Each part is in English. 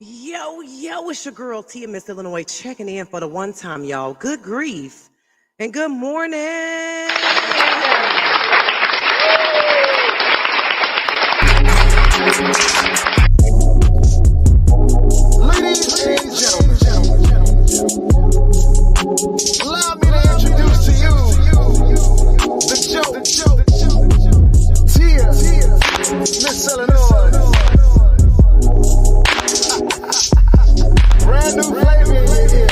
Yo, it's your girl Tia Miss Illinois checking in for the one time, y'all. Good grief and good morning. Ladies and gentlemen, allow me to introduce to you the joke, Tia, Miss Illinois. Brand new flavor in here.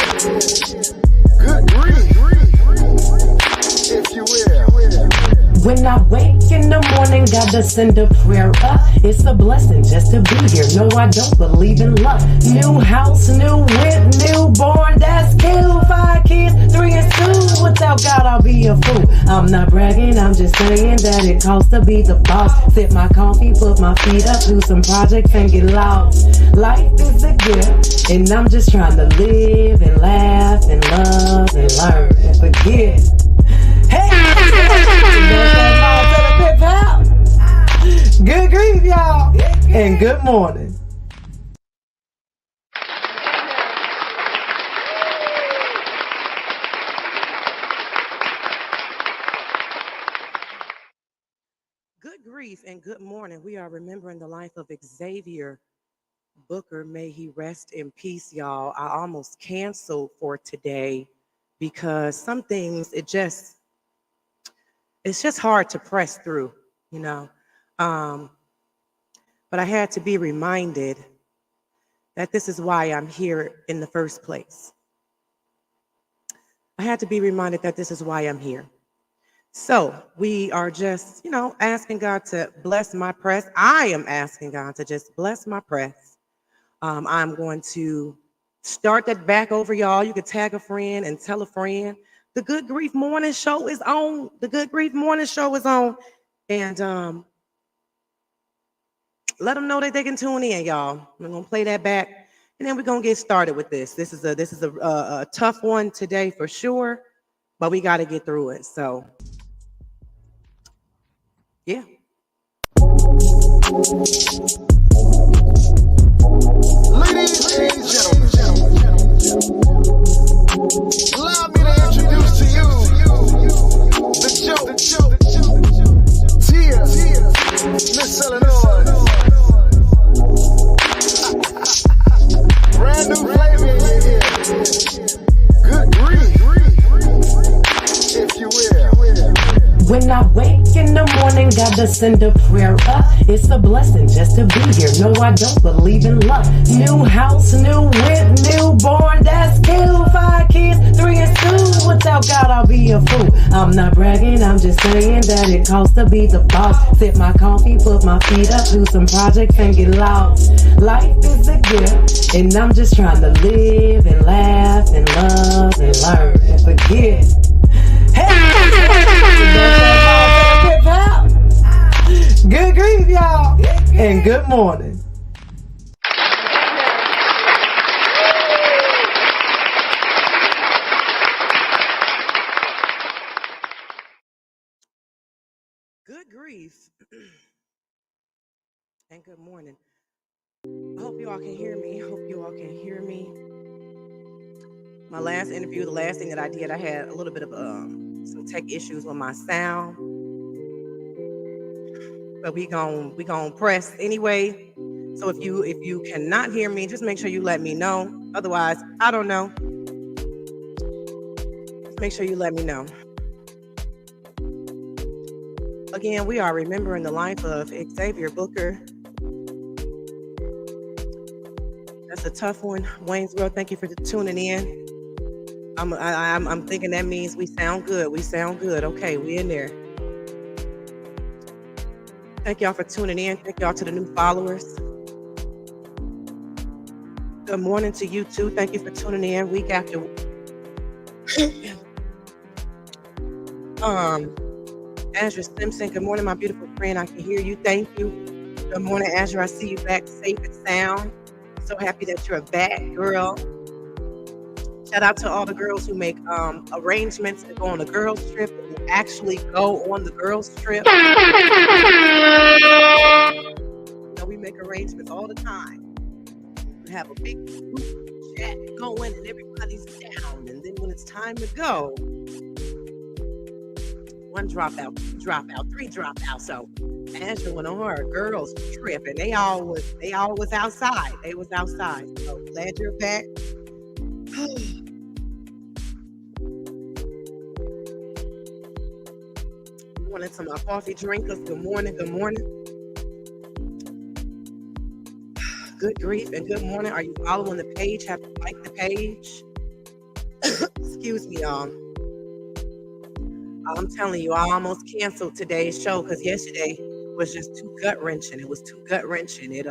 Good grief, if you will. When I wake in the morning, gotta send a prayer up. It's a blessing just to be here. No, I don't believe in luck. New house, new whip, newborn, that's cute. 5 kids, 3 and 2. Without God, I'll be a fool. I'm not bragging, I'm just saying that it costs to be the boss. Sip my coffee, put my feet up, do some projects and get lost. Life is a gift, and I'm just trying to live and laugh and love and learn and forget. Hey! Good grief, y'all, and good morning. Good grief and good morning. We are remembering the life of Xzavier Booker. May he rest in peace, y'all. I almost canceled for today because some things it's just hard to press through, you know. But I had to be reminded that this is why I'm here in the first place. I had to be reminded that this is why I'm here. So we are just, asking God to bless my press. I am asking God to just bless my press. I'm going to start that back over, y'all. You can tag a friend and tell a friend. The Good Grief Morning Show is on. The Good Grief Morning Show is on. And let them know that they can tune in, y'all. I'm going to play that back. And then we're going to get started with this. This is a tough one today for sure. But we got to get through it. So, yeah. Ladies and gentlemen, allow me to introduce to you the joke, Tia, Miss Illinois. Brand new flavor in here. Good grief, if you will. When I wake in the morning, gotta send a prayer up. It's a blessing just to be here. No, I don't believe in luck. New house, new whip, newborn, that's cute. 5 kids, 3 and 2. Without God, I'll be a fool. I'm not bragging, I'm just saying that it costs to be the boss. Sip my coffee, put my feet up, do some projects and get lost. Life is a gift, and I'm just trying to live and laugh and love and learn and forget. Good grief, y'all, and good morning. Good grief and good morning. I hope you all can hear me. My last interview, the last thing that I did, I had a little bit of some tech issues with my sound. But we gon' press anyway. So if you cannot hear me, just make sure you let me know. Otherwise, I don't know. Just make sure you let me know. Again, we are remembering the life of Xzavier Booker. That's a tough one. Waynesboro, thank you for tuning in. I'm thinking that means we sound good. Okay, we in there. Thank y'all for tuning in. Thank y'all to the new followers. Good morning to you too. Thank you for tuning in week after week. Azra Simpson, good morning, my beautiful friend. I can hear you. Thank you. Good morning, Azra. I see you back safe and sound. So happy that you're back, girl. Shout out to all the girls who make arrangements to go on the girls' trip and actually go on the girls' trip. We make arrangements all the time. have a big group chat going and everybody's down. And then when it's time to go, one dropout, two dropout, three dropout. So Asher went on her girls trip, and they all was outside. They was outside. So glad you're back. Good morning to my coffee drinkers. Good morning. Good morning. Good grief and good morning. Are you following the page? Have you liked the page? Excuse me, y'all. I'm telling you, I almost canceled today's show because yesterday was just too gut wrenching. It was too gut wrenching. It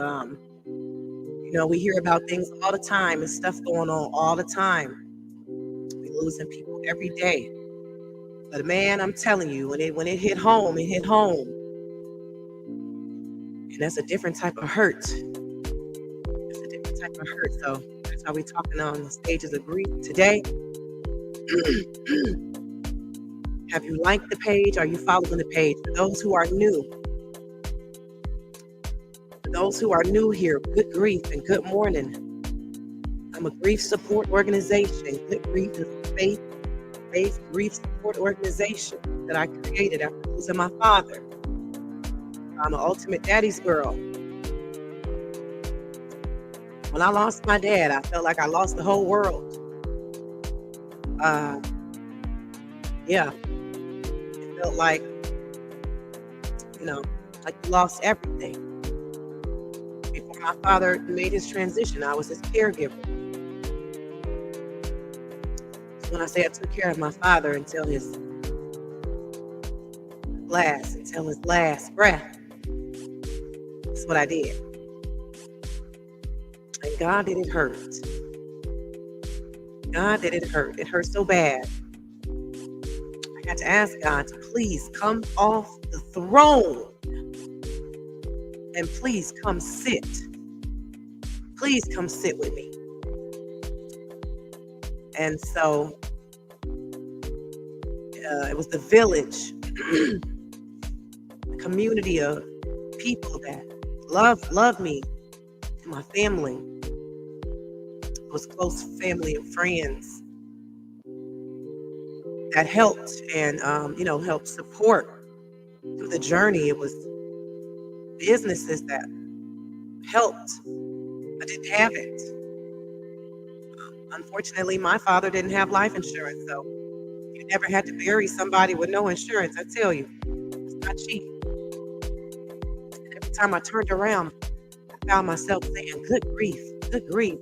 we hear about things all the time and stuff going on all the time. We're losing people every day. But man, I'm telling you, when it hit home, it hit home. And that's a different type of hurt. It's a different type of hurt. So that's how we're talking on the stages of grief today. Have you liked the page? Are you following the page? For those who are new here, Good Grief and Good Mourning. I'm a grief support organization. Good Grief is a faith-based grief support organization that I created after losing my father. I'm an ultimate daddy's girl. When I lost my dad, I felt like I lost the whole world. Yeah. It felt like, like you lost everything. Before my father made his transition, I was his caregiver. So when I say I took care of my father until his last breath, that's what I did. And God, did it hurt. God, did it hurt. It hurt so bad. I got to ask God to please come off the throne and please come sit. Please come sit with me. And so it was the village, a community of people that loved me and my family. It was close family and friends that helped and helped support through the journey. It was businesses that helped. I didn't have it. Unfortunately, my father didn't have life insurance, so you never had to bury somebody with no insurance. I tell you, it's not cheap. And every time I turned around, I found myself saying, "Good grief, good grief.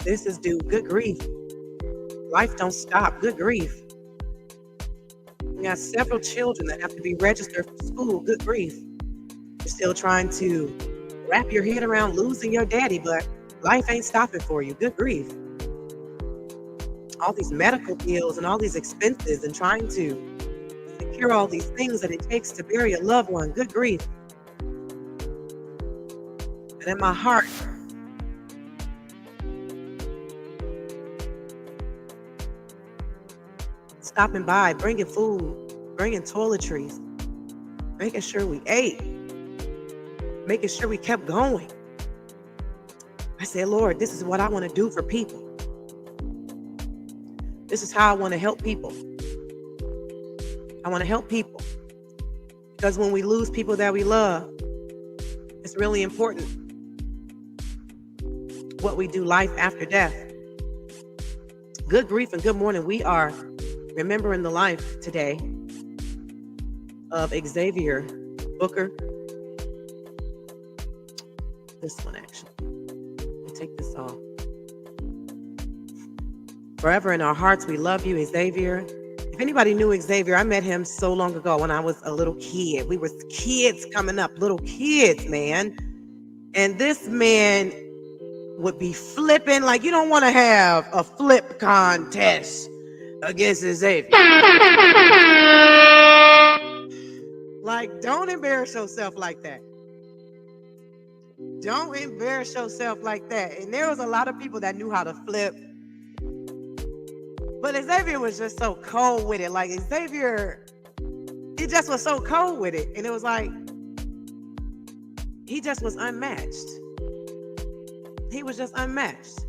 This is due. Good grief. Life don't stop. Good grief. We got several children that have to be registered for school. Good grief. You're still trying to wrap your head around losing your daddy, but life ain't stopping for you. Good grief. All these medical bills and all these expenses and trying to secure all these things that it takes to bury a loved one. Good grief." And in my heart, stopping by, bringing food, bringing toiletries, making sure we ate, making sure we kept going. I said, "Lord, this is what I want to do for people. This is how I want to help people. I want to help people." Because when we lose people that we love, it's really important what we do life after death. Good grief and good morning. We are remembering the life today of Xzavier Booker. This one, actually. Let me take this off. Forever in our hearts, we love you, Xzavier. If anybody knew Xzavier, I met him so long ago when I was a little kid. We were kids coming up, little kids, man. And this man would be flipping like you don't want to have a flip contest against Xzavier. Like, don't embarrass yourself like that. Don't embarrass yourself like that. And there was a lot of people that knew how to flip. But Xzavier was just so cold with it. Like, Xzavier, he just was so cold with it. And it was like, he just was unmatched. he was just unmatched.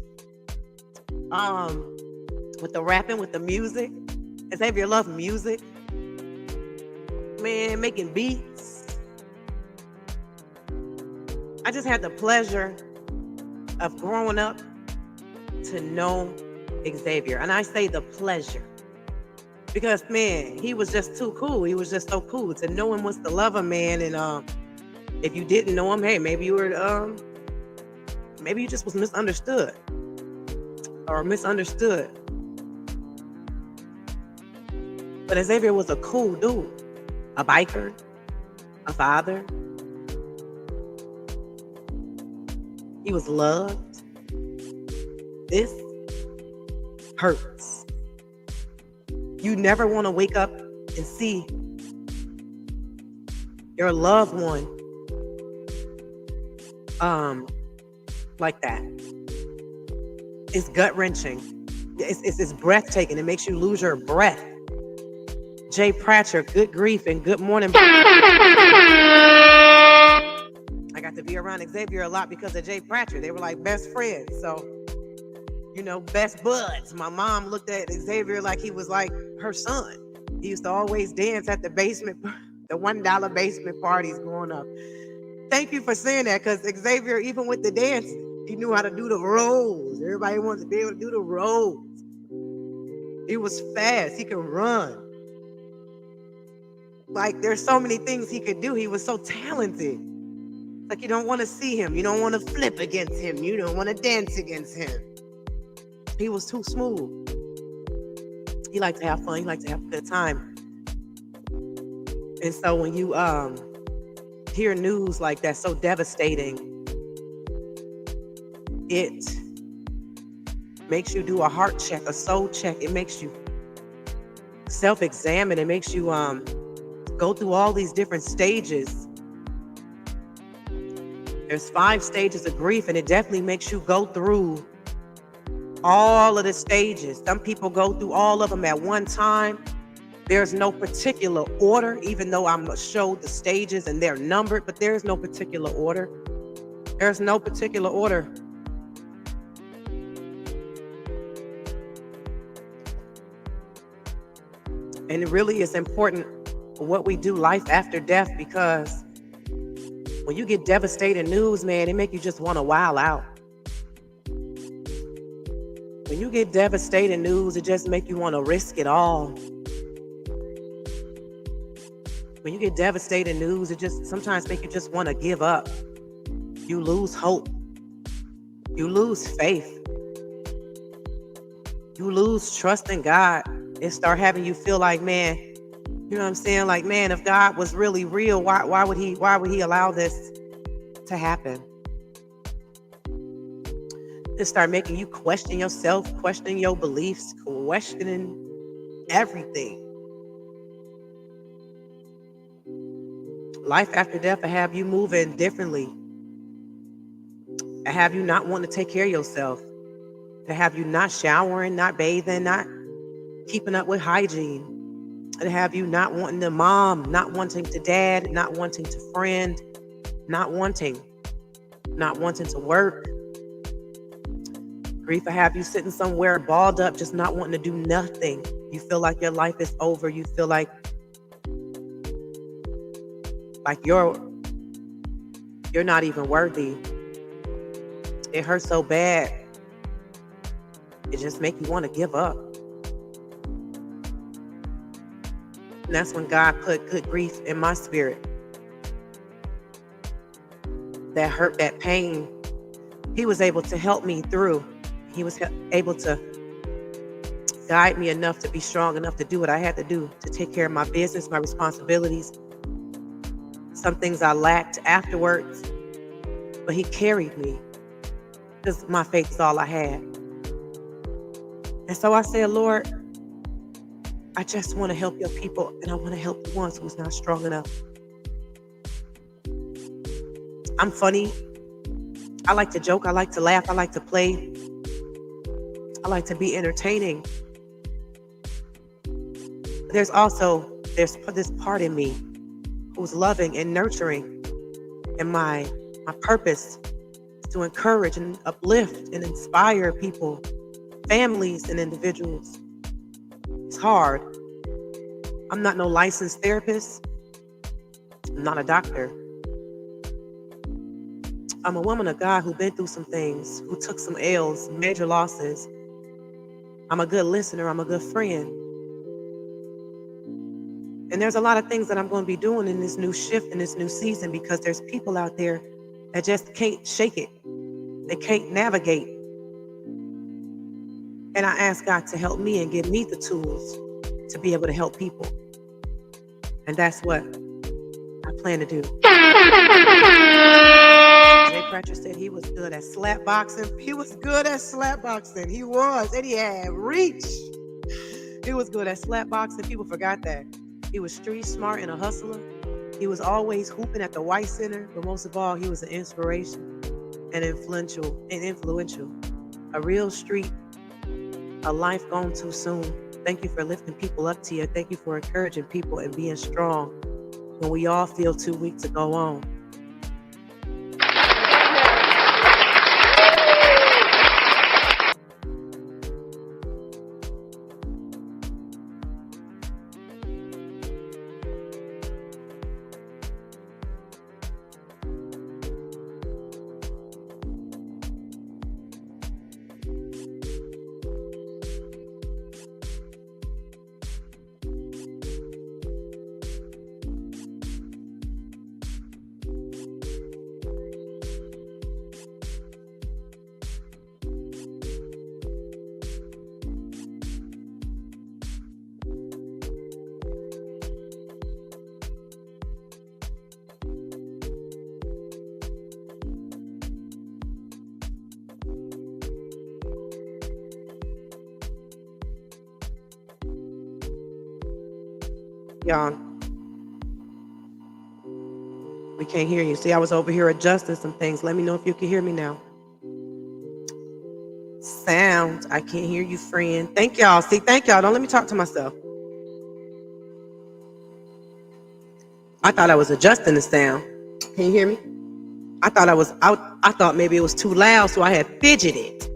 With the rapping, with the music. Xzavier loved music. Man, making beats. I just had the pleasure of growing up to know Xzavier. And I say the pleasure because, man, he was just too cool. He was just so cool. To know him was to love him, man. And if you didn't know him, hey, maybe you just was misunderstood or misunderstood. But Xzavier was a cool dude, a biker, a father. He was loved. This hurts. You never want to wake up and see your loved one like that. It's gut-wrenching. It's breathtaking. It makes you lose your breath. Jay Pratchett, GUD Grief and GUD Mourning. I got to be around Xzavier a lot because of Jay Pratchett. They were like best friends. So, best buds. My mom looked at Xzavier like he was like her son. He used to always dance at the $1 basement parties growing up. Thank you for saying that, because Xzavier, even with the dance, he knew how to do the rolls. Everybody wants to be able to do the rolls. He was fast. He could run. Like, there's so many things he could do. He was so talented. Like, you don't want to see him. You don't want to flip against him. You don't want to dance against him. He was too smooth. He liked to have fun. He liked to have a good time. And so when you hear news like that, so devastating, it makes you do a heart check, a soul check. It makes you self-examine. It makes you go through all these different stages. There's 5 stages of grief, and it definitely makes you go through all of the stages. Some people go through all of them at one time. There's no particular order, even though I'm showed the stages and they're numbered, but there's no particular order. There's no particular order. And it really is important what we do life after death, because when you get devastating news, man, it make you just want to wild out. When you get devastating news, it just make you want to risk it all. When you get devastating news, it just sometimes make you just want to give up. You lose hope. You lose faith. You lose trust in God. It start having you feel like, man, you know what I'm saying? Like, man, if God was really real, why would he allow this to happen? It start making you question yourself, questioning your beliefs, questioning everything. Life after death will have you moving differently. To have you not wanting to take care of yourself. To have you not showering, not bathing, not keeping up with hygiene. To have you not wanting to mom, not wanting to dad, not wanting to friend, not wanting to work. Grief will have you sitting somewhere balled up, just not wanting to do nothing. You feel like your life is over. You feel like you're not even worthy. It hurts so bad. It just makes you want to give up. And that's when God put GUD Grief in my spirit. That hurt, that pain, He was able to help me through. He was able to guide me enough to be strong enough to do what I had to do, to take care of my business, my responsibilities. Some things I lacked afterwards, but He carried me because my faith is all I had. And so I said, Lord, I just want to help your people, and I want to help the ones who's not strong enough. I'm funny. I like to joke. I like to laugh. I like to play. I like to be entertaining. There's this part in me who's loving and nurturing, and my purpose to encourage and uplift and inspire people, families and individuals. It's hard. I'm not no licensed therapist. I'm not a doctor. I'm a woman of God who's been through some things, who took some L's, major losses. I'm a good listener. I'm a good friend. And there's a lot of things that I'm going to be doing in this new shift, in this new season, because there's people out there that just can't shake it. They can't navigate. And I ask God to help me and give me the tools to be able to help people. And that's what I plan to do. Jay Cratcher said he was good at slap boxing. He was good at slap boxing. He was. And he had reach. He was good at slap boxing. People forgot that. He was street smart and a hustler. He was always hooping at the White Center. But most of all, he was an inspiration and influential. A real street, a life gone too soon. Thank you for lifting people up to you. Thank you for encouraging people and being strong when we all feel too weak to go on. Y'all, we can't hear you. See, I was over here adjusting some things. Let me know if you can hear me now. Sound. I can't hear you, friend. Thank y'all. See, thank y'all. Don't let me talk to myself. I thought I was adjusting the sound. Can you hear me? I thought I was out. I thought maybe it was too loud, so I had fidgeted.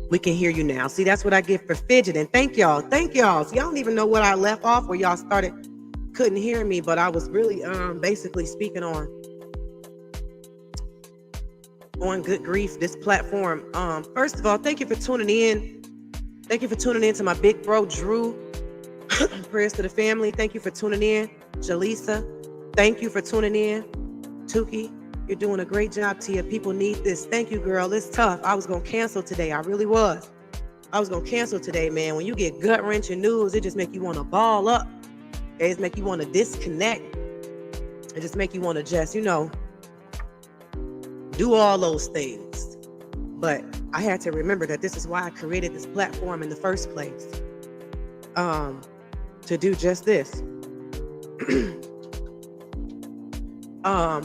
We can hear you now. See, that's what I get for fidgeting. Thank y'all. Thank y'all. See, I don't even know what I left off where y'all started. Couldn't hear me, but I was really basically speaking on Good Grief, this platform. First of all, thank you for tuning in. Thank you for tuning in to my big bro, Drew. Prayers to the family. Thank you for tuning in. Jaleesa, thank you for tuning in. Tuki, you're doing a great job, Tia. People need this. Thank you, girl. It's tough. I was going to cancel today. I really was. I was going to cancel today, man. When you get gut-wrenching news, it just make you want to ball up. It just make you want to disconnect. It just make you want to just, do all those things. But I had to remember that this is why I created this platform in the first place. To do just this. The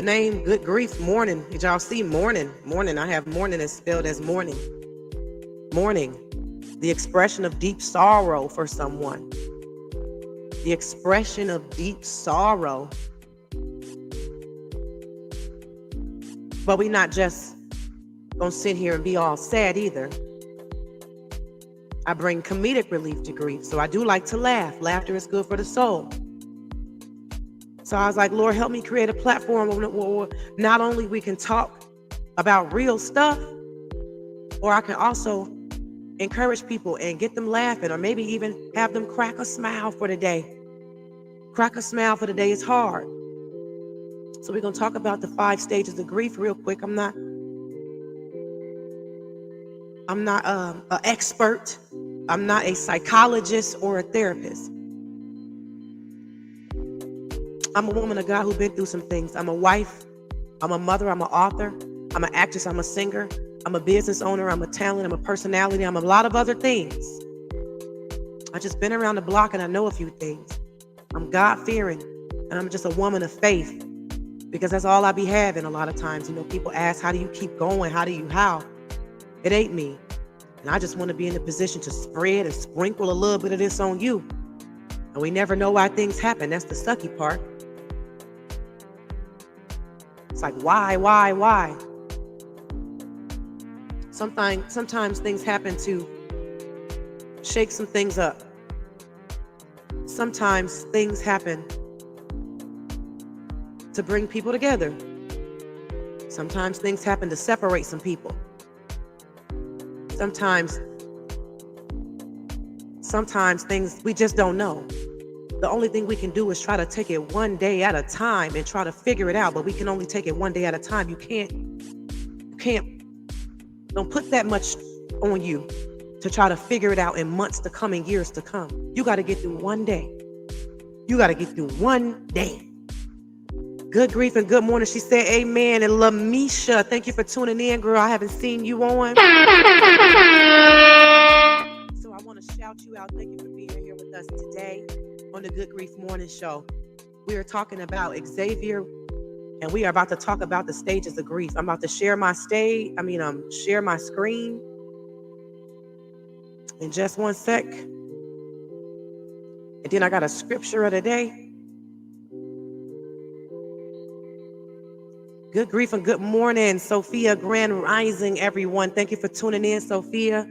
name Good Grief Mourning. Did y'all see mourning? Mourning. I have mourning is spelled as mourning. Mourning. The expression of deep sorrow for someone. The expression of deep sorrow. But we not just gonna sit here and be all sad either. I bring comedic relief to grief. So I do like to laugh. Laughter is good for the soul. So I was like, Lord, help me create a platform where not only we can talk about real stuff, or I can also encourage people and get them laughing, or maybe even have them crack a smile for the day. Crack a smile for the day is hard. So we're going to talk about the 5 stages of grief real quick. I'm not an expert. I'm not a psychologist or a therapist. I'm a woman of God who's been through some things. I'm a wife. I'm a mother. I'm an author. I'm an actress. I'm a singer. I'm a business owner. I'm a talent. I'm a personality. I'm a lot of other things. I just been around the block and I know a few things. I'm God-fearing and I'm just a woman of faith, because that's all I be having a lot of times. People ask, how do you keep going? How? It ain't me. And I just want to be in the position to spread and sprinkle a little bit of this on you. And we never know why things happen. That's the sucky part. It's like, why? Sometimes things happen to shake some things up. Sometimes things happen to bring people together. Sometimes things happen to separate some people. Sometimes things we just don't know. The only thing we can do is try to take it one day at a time and try to figure it out, but we can only take it one day at a time. You can't, don't put that much on you to try to figure it out in months to come and years to come. You got to get through one day. You got to get through one day. Good grief and good morning. She said amen. And Lamisha, thank you for tuning in, girl. I haven't seen you on. So I want to shout you out. Thank you for being here with us today on the Good Grief Morning Show. We are talking about Xzavier, and we are about to talk about the stages of grief. I'm about to share my share my screen in just one sec. And then I got a scripture of the day. Good grief and good morning, Sophia. Grand rising, everyone. Thank you for tuning in, Sophia.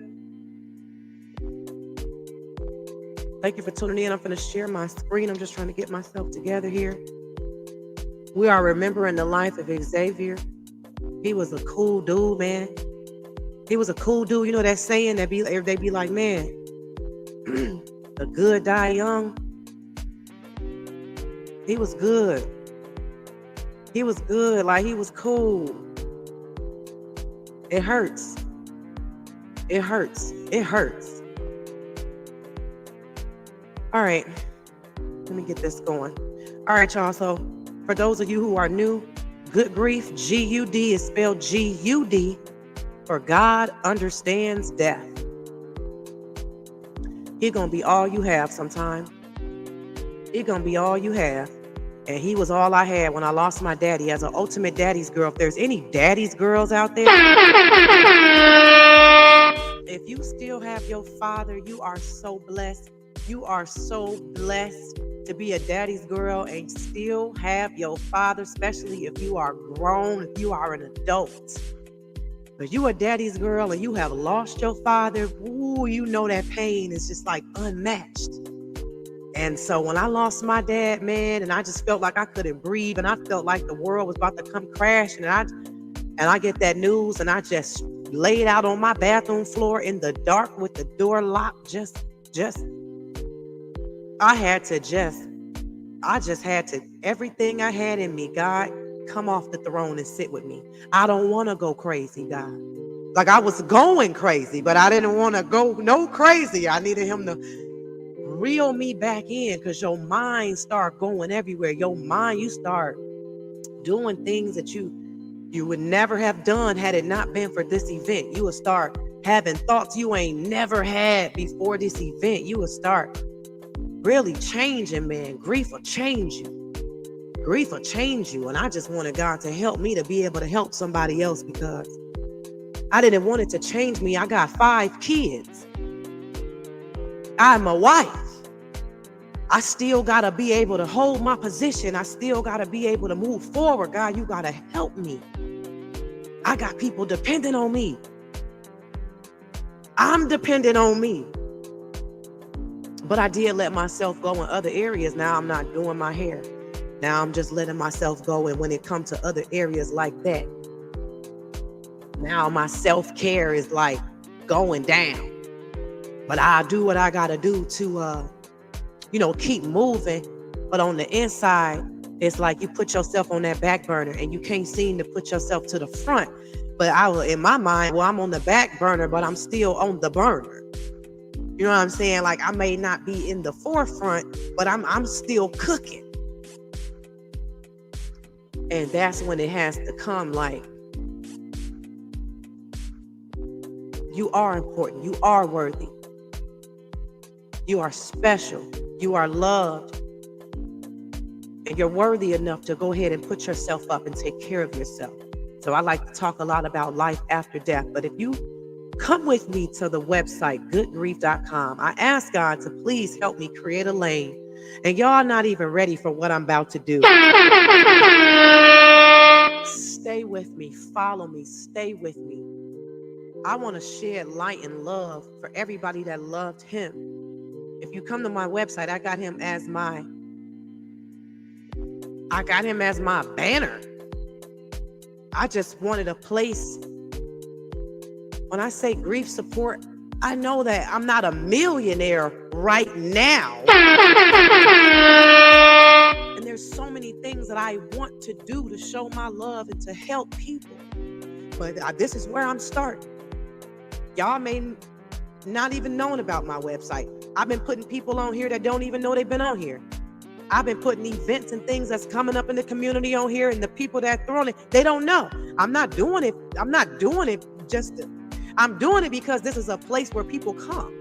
Thank you for tuning in. I'm going to share my screen. I'm just trying to get myself together here. We are remembering the life of Xzavier. He was a cool dude, man. He was a cool dude. You know that saying that they be like, man, the good die young. He was good. He was good. Like, he was cool. It hurts. It hurts. It hurts. All right. Let me get this going. All right, y'all. So for those of you who are new, Good Grief, GUD is spelled GUD, for God understands death. He's going to be all you have sometime. He's going to be all you have. And he was all I had when I lost my daddy as an ultimate daddy's girl. If there's any daddy's girls out there, if you still have your father, you are so blessed. You are so blessed to be a daddy's girl and still have your father, especially if you are grown, if you are an adult. If you are daddy's girl and you have lost your father, ooh, you know that pain is just like unmatched. And so when I lost my dad, man, and I just felt like I couldn't breathe, and I felt like the world was about to come crashing, and I get that news, and I just laid out on my bathroom floor in the dark with the door locked. I just had to, everything I had in me, God, come off the throne and sit with me. I don't want to go crazy, God. Like, I was going crazy, but I didn't want to go no crazy. I needed him to reel me back in, because your mind start going everywhere. Your mind, you start doing things that you would never have done had it not been for this event. You would start having thoughts you ain't never had before this event. You would start really changing, man. Grief will change you. Grief will change you. And I just wanted God to help me to be able to help somebody else, because I didn't want it to change me. I got 5 kids. I'm a wife. I still got to be able to hold my position. I still got to be able to move forward. God, you got to help me. I got people depending on me. I'm dependent on me. But I did let myself go in other areas. Now I'm not doing my hair. Now I'm just letting myself go. And when it comes to other areas like that, now my self-care is like going down. But I do what I got to do to, keep moving. But on the inside, it's like you put yourself on that back burner and you can't seem to put yourself to the front. But in my mind, well, I'm on the back burner, but I'm still on the burner. You know what I'm saying? Like, I may not be in the forefront, but I'm still cooking. And that's when it has to come, like, you are important. You are worthy. You are special. You are loved. And you're worthy enough to go ahead and put yourself up and take care of yourself. So I like to talk a lot about life after death. But if you come with me to the website, goodgrief.com, I ask God to please help me create a lane. And y'all not even ready for what I'm about to do. with me, follow me, stay with me. I want to shed light and love for everybody that loved him. If you come to my website, I got him as my banner. I just wanted a place. When I say grief support, I know that I'm not a millionaire right now. And there's so many things that I want to do to show my love and to help people. But this is where I'm starting. Y'all may not even known about my website. I've been putting people on here that don't even know they've been on here. I've been putting events and things that's coming up in the community on here, and the people that throwing it, they don't know. I'm not doing it I'm doing it because this is a place where people come.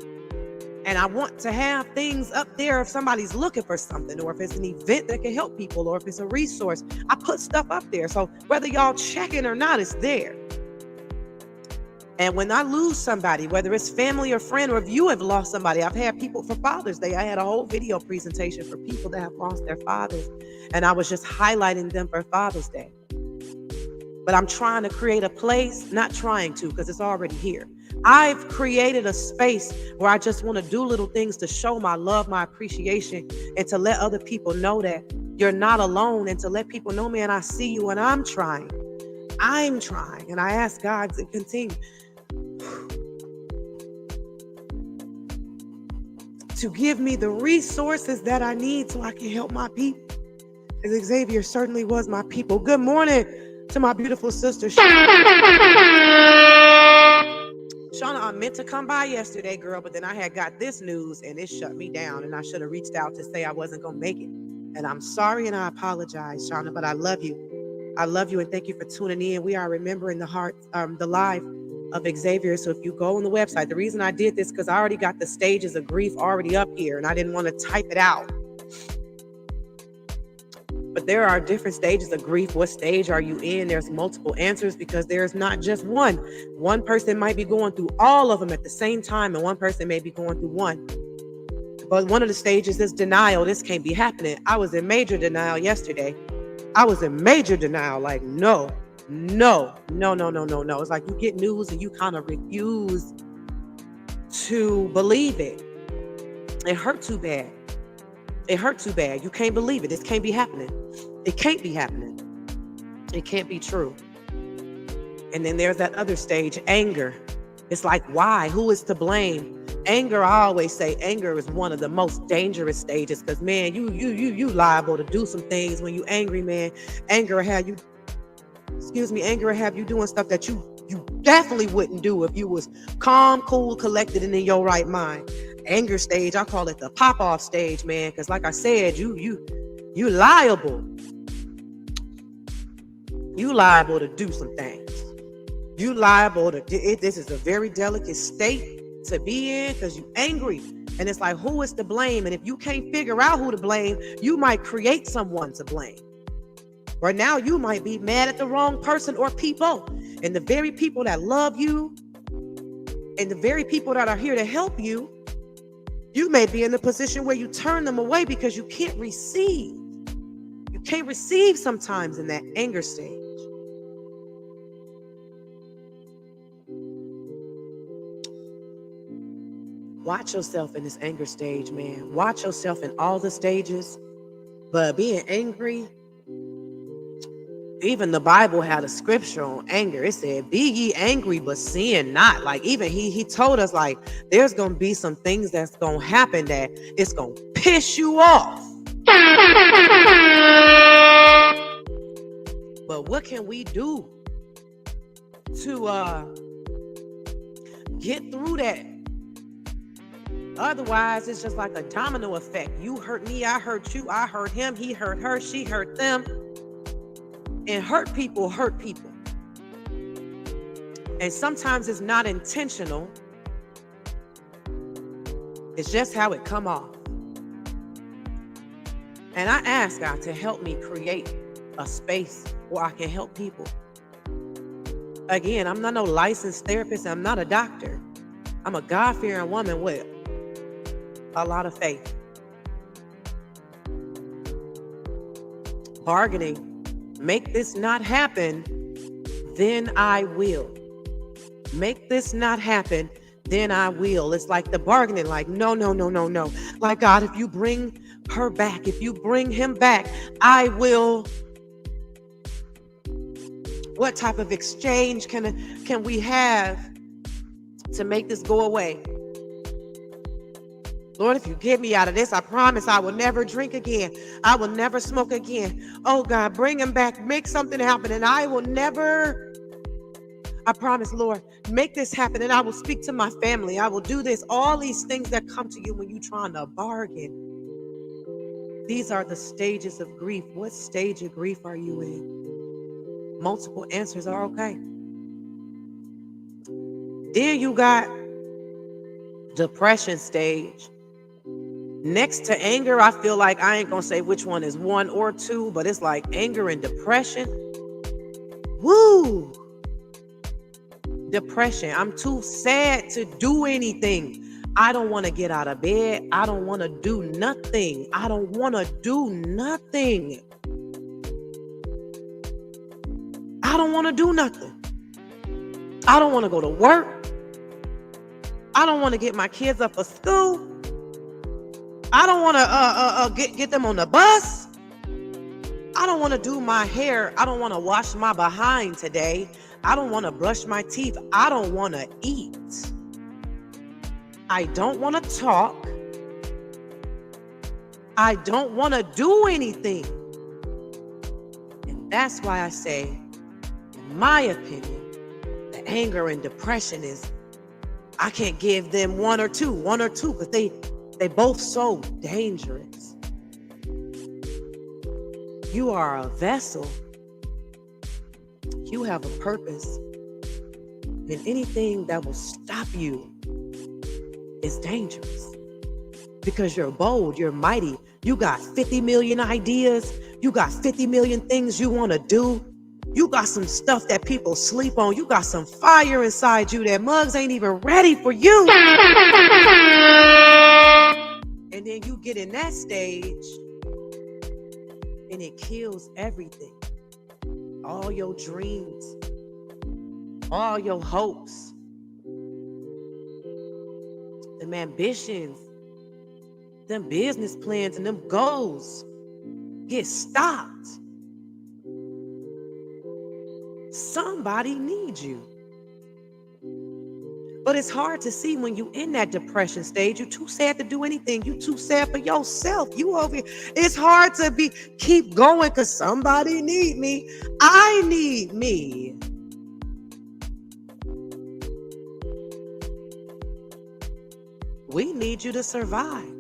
And I want to have things up there if somebody's looking for something, or if it's an event that can help people, or if it's a resource. I put stuff up there. So whether y'all check it or not, it's there. And when I lose somebody, whether it's family or friend, or if you have lost somebody, I've had people for Father's Day. I had a whole video presentation for people that have lost their fathers. And I was just highlighting them for Father's Day. But I'm trying to create a place, not trying to, because it's already here. I've created a space where I just want to do little things to show my love, my appreciation, and to let other people know that you're not alone, and to let people know, man, I see you and I'm trying. And I ask God to continue to give me the resources that I need so I can help my people. As Xzavier certainly was my people. Good morning to my beautiful sister, Shauna. Shauna, I meant to come by yesterday, girl, but then I had got this news and it shut me down, and I should have reached out to say I wasn't going to make it. And I'm sorry and I apologize, Shauna, but I love you. I love you and thank you for tuning in. We are remembering the life of Xzavier. So if you go on the website, the reason I did this because I already got the stages of grief already up here and I didn't want to type it out. But there are different stages of grief. What stage are you in? There's multiple answers because there's not just one. One person might be going through all of them at the same time, and one person may be going through one. But one of the stages is denial. This can't be happening. I was in major denial yesterday. I was in major denial, like, no. It's like you get news and you kind of refuse to believe it. It hurt too bad. You can't believe it. This can't be happening. It can't be happening. It can't be true. And then there's that other stage, anger. It's like, why? Who is to blame? Anger, I always say, anger is one of the most dangerous stages because, man, you liable to do some things when you angry, man. Anger will have you doing stuff that you definitely wouldn't do if you was calm, cool, collected, and in your right mind. Anger stage, I call it the pop-off stage, man, because like I said, you liable. You liable to do some things. You liable to, this is a very delicate state to be in because you angry. And it's like, who is to blame? And if you can't figure out who to blame, you might create someone to blame. Or now you might be mad at the wrong person or people. And the very people that love you and the very people that are here to help you, you may be in a position where you turn them away because you can't receive. You can't receive sometimes in that anger stage. Watch yourself in this anger stage, man. Watch yourself in all the stages. But being angry, even the Bible had a scripture on anger. It said, be ye angry, but sin not. Like even he told us, like, there's going to be some things that's going to happen that it's going to piss you off. But what can we do to get through that? Otherwise, it's just like a domino effect. You hurt me, I hurt you, I hurt him, he hurt her, she hurt them. And hurt people. And sometimes it's not intentional. It's just how it come off. And I ask God to help me create a space where I can help people. Again, I'm not no licensed therapist. I'm not a doctor. I'm a God-fearing woman with a lot of faith. Bargaining. Make this not happen then I will. Make this not happen, then I will. It's like the bargaining, like, no, no, no, no, no. Like, God, if you bring her back, if you bring him back, I will. What type of exchange can we have to make this go away? Lord, if you get me out of this, I promise I will never drink again. I will never smoke again. Oh God, bring him back, make something happen, and I will never. I promise, Lord, make this happen, and I will speak to my family. I will do this. All these things that come to you when you're trying to bargain. These are the stages of grief. What stage of grief are you in? Multiple answers are okay. Then you got depression stage. Next to anger, I feel like I ain't gonna say which one is 1 or 2, but it's like anger and depression. Woo! Depression. I'm too sad to do anything. I don't want to get out of bed. I don't want to do nothing. I don't want to do nothing. I don't want to do nothing. I don't want to go to work. I don't want to get my kids up for school. I don't want to get them on the bus. I don't want to do my hair. I don't want to wash my behind today. I don't want to brush my teeth. I don't want to eat. I don't want to talk. I don't want to do anything. And that's why I say, in my opinion, the anger and depression is, I can't give them 1 or 2, because they both so dangerous. You are a vessel. You have a purpose. And anything that will stop you is dangerous. Because you're bold, you're mighty. You got 50 million ideas. You got 50 million things you want to do. You got some stuff that people sleep on. You got some fire inside you that mugs ain't even ready for you. And then you get in that stage and it kills everything. All your dreams, all your hopes, them ambitions, them business plans and them goals get stopped. Somebody needs you. But it's hard to see when you in that depression stage. You're too sad to do anything. You too sad for yourself. You over here. It's hard to keep going because somebody need me. I need me. We need you to survive.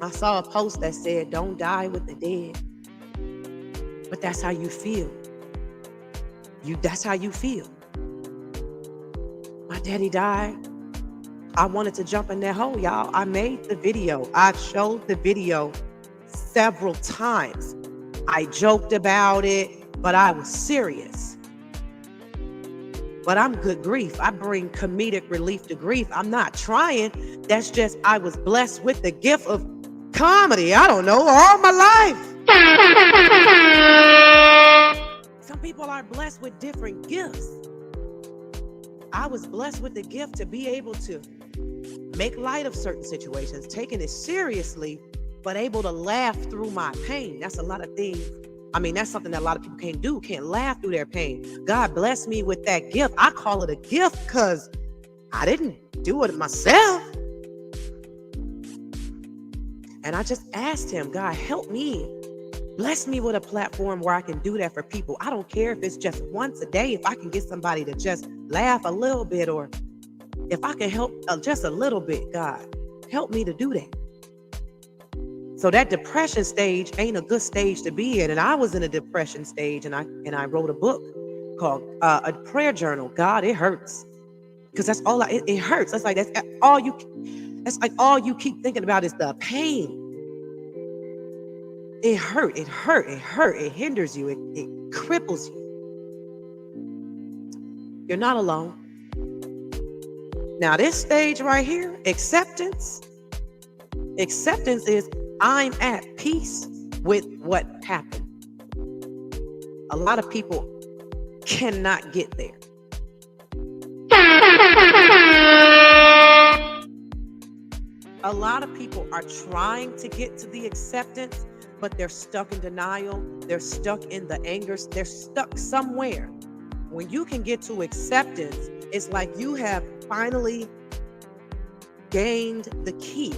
I saw a post that said, don't die with the dead. But that's how you feel. That's how you feel. My daddy died. I wanted to jump in that hole, y'all. I made the video. I showed the video several times. I joked about it, but I was serious. But I'm good grief. I bring comedic relief to grief. I'm not trying. That's just, I was blessed with the gift of comedy. I don't know, all my life. Some people are blessed with different gifts. I was blessed with the gift to be able to make light of certain situations, taking it seriously, but able to laugh through my pain. That's a lot of things. I mean, that's something that a lot of people can't do, can't laugh through their pain. God blessed me with that gift. I call it a gift because I didn't do it myself. And I just asked him, God, help me. Bless me with a platform where I can do that for people. I don't care if it's just once a day, if I can get somebody to just laugh a little bit, or if I can help just a little bit, God, help me to do that. So that depression stage ain't a good stage to be in. And I was in a depression stage, and I wrote a book called a prayer journal. God, it hurts. Because that's all it hurts. That's all you keep thinking about is the pain. It hurt. It hinders you. It cripples you. You're not alone. Now this stage right here, acceptance. Acceptance is I'm at peace with what happened. A lot of people cannot get there. A lot of people are trying to get to the acceptance, but they're stuck in denial. They're stuck in the anger. They're stuck somewhere. When you can get to acceptance, it's like you have finally gained the key.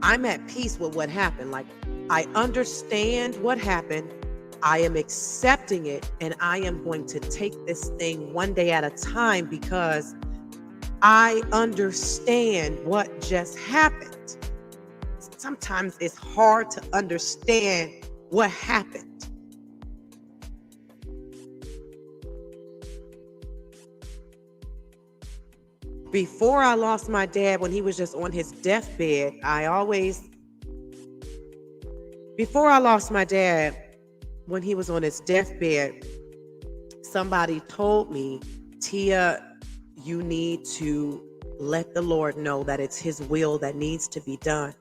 I'm at peace with what happened. Like, I understand what happened. I am accepting it, and I am going to take this thing one day at a time because I understand what just happened. Sometimes it's hard to understand what happened. Before I lost my dad, when he was just on his deathbed, before I lost my dad, when he was on his deathbed, somebody told me, Tia, you need to let the Lord know that it's his will that needs to be done.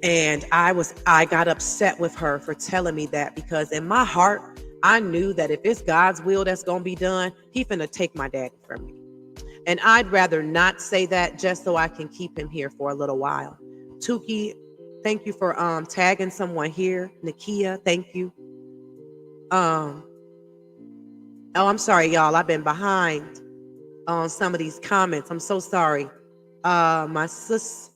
And I got upset with her for telling me that, because in my heart, I knew that if it's God's will that's going to be done, he finna take my daddy from me. And I'd rather not say that just so I can keep him here for a little while. Tuki, thank you for tagging someone here. Nakia, thank you. Oh, I'm sorry, y'all. I've been behind on some of these comments. I'm so sorry. My sis,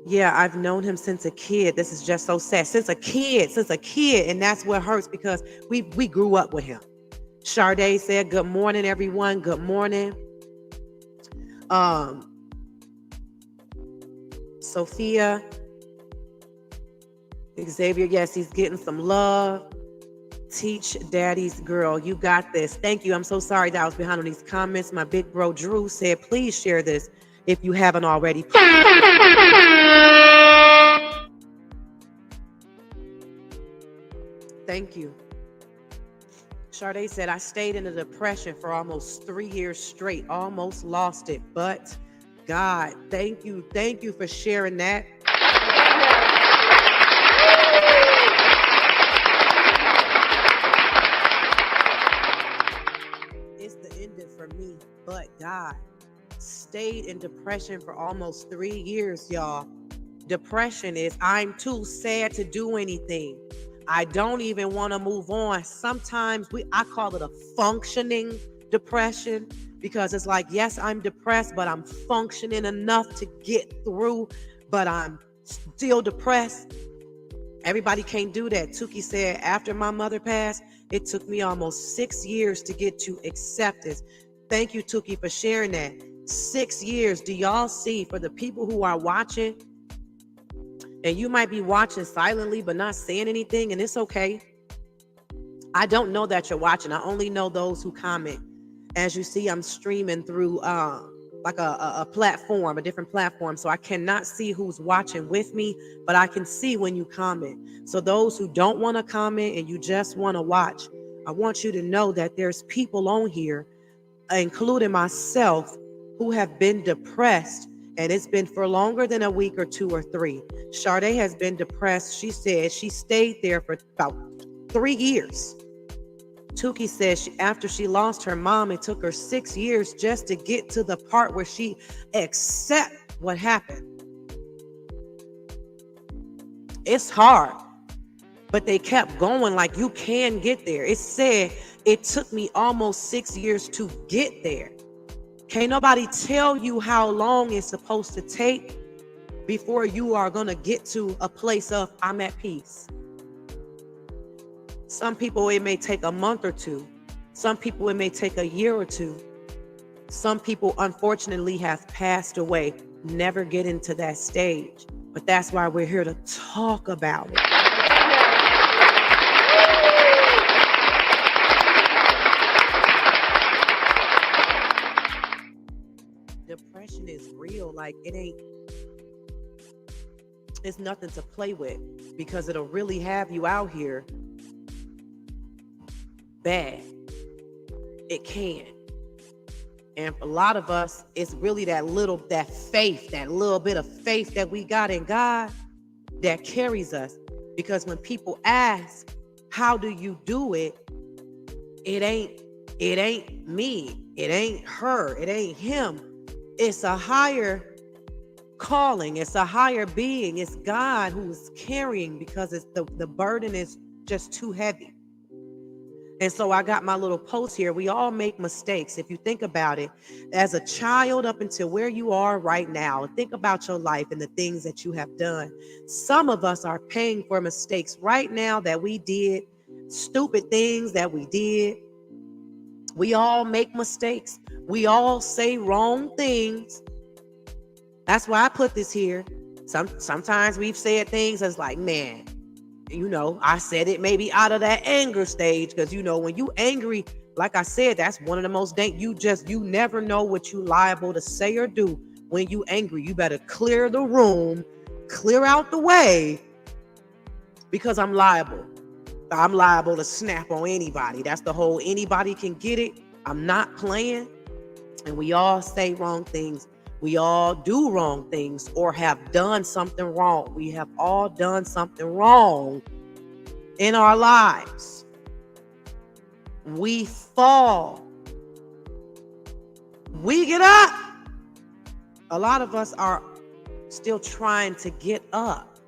yeah, I've known him since a kid. This is just so sad. Since a kid. And that's what hurts, because we grew up with him. Sade said, good morning, everyone. Good morning. Sophia, Xzavier, yes, he's getting some love. Teach daddy's girl, you got this. Thank you. I'm so sorry that I was behind on these comments. My big bro Drew said, please share this if you haven't already. Thank you. Sade said, I stayed in a depression for almost 3 years straight, almost lost it, but God, thank you. Thank you for sharing that. It's the ending for me, but God. Stayed in depression for almost 3 years, y'all. Depression is, I'm too sad to do anything. I don't even want to move on. Sometimes I call it a functioning depression, because it's like, yes, I'm depressed, but I'm functioning enough to get through, but I'm still depressed. Everybody can't do that. Tuki said, after my mother passed, it took me almost 6 years to get to acceptance. Thank you, Tuki, for sharing that. 6 years. Do y'all see, for the people who are watching, and you might be watching silently but not saying anything, and it's okay. I don't know that you're watching. I only know those who comment. As you see, I'm streaming through like a platform, a different platform. So I cannot see who's watching with me, but I can see when you comment. So those who don't want to comment and you just want to watch, I want you to know that there's people on here, including myself, who have been depressed, and it's been for longer than a week or 2 or 3. Sade has been depressed. She said she stayed there for about 3 years. Tuki says after she lost her mom, it took her 6 years just to get to the part where she accept what happened. It's hard, but they kept going. Like, you can get there. It said it took me almost 6 years to get there. Can't nobody tell you how long it's supposed to take before you are going to get to a place of I'm at peace. Some people, it may take a month or 2. Some people, it may take a year or 2. Some people, unfortunately, have passed away, never get into that stage. But that's why we're here to talk about it. Depression is real. Like, it's nothing to play with, because it'll really have you out here bad. It can. And for a lot of us, it's really that little bit of faith that we got in God that carries us. Because when people ask, how do you do it? It ain't me. It ain't her. It ain't him. It's a higher calling. It's a higher being. It's God who is carrying, because it's the burden is just too heavy. And so I got my little post here. We all make mistakes. If you think about it, as a child up until where you are right now, think about your life and the things that you have done. Some of us are paying for mistakes right now that we did, stupid things that we did. We all make mistakes. We all say wrong things. That's why I put this here. Sometimes we've said things as like, man, I said it maybe out of that anger stage, because when you angry, like I said, that's one of the most you never know what you liable to say or do when you angry. You better clear the room, clear out the way, because I'm liable to snap on anybody. That's the whole anybody can get it. I'm not playing. And we all say wrong things. We all do wrong things or have done something wrong. We have all done something wrong in our lives. We fall. We get up. A lot of us are still trying to get up.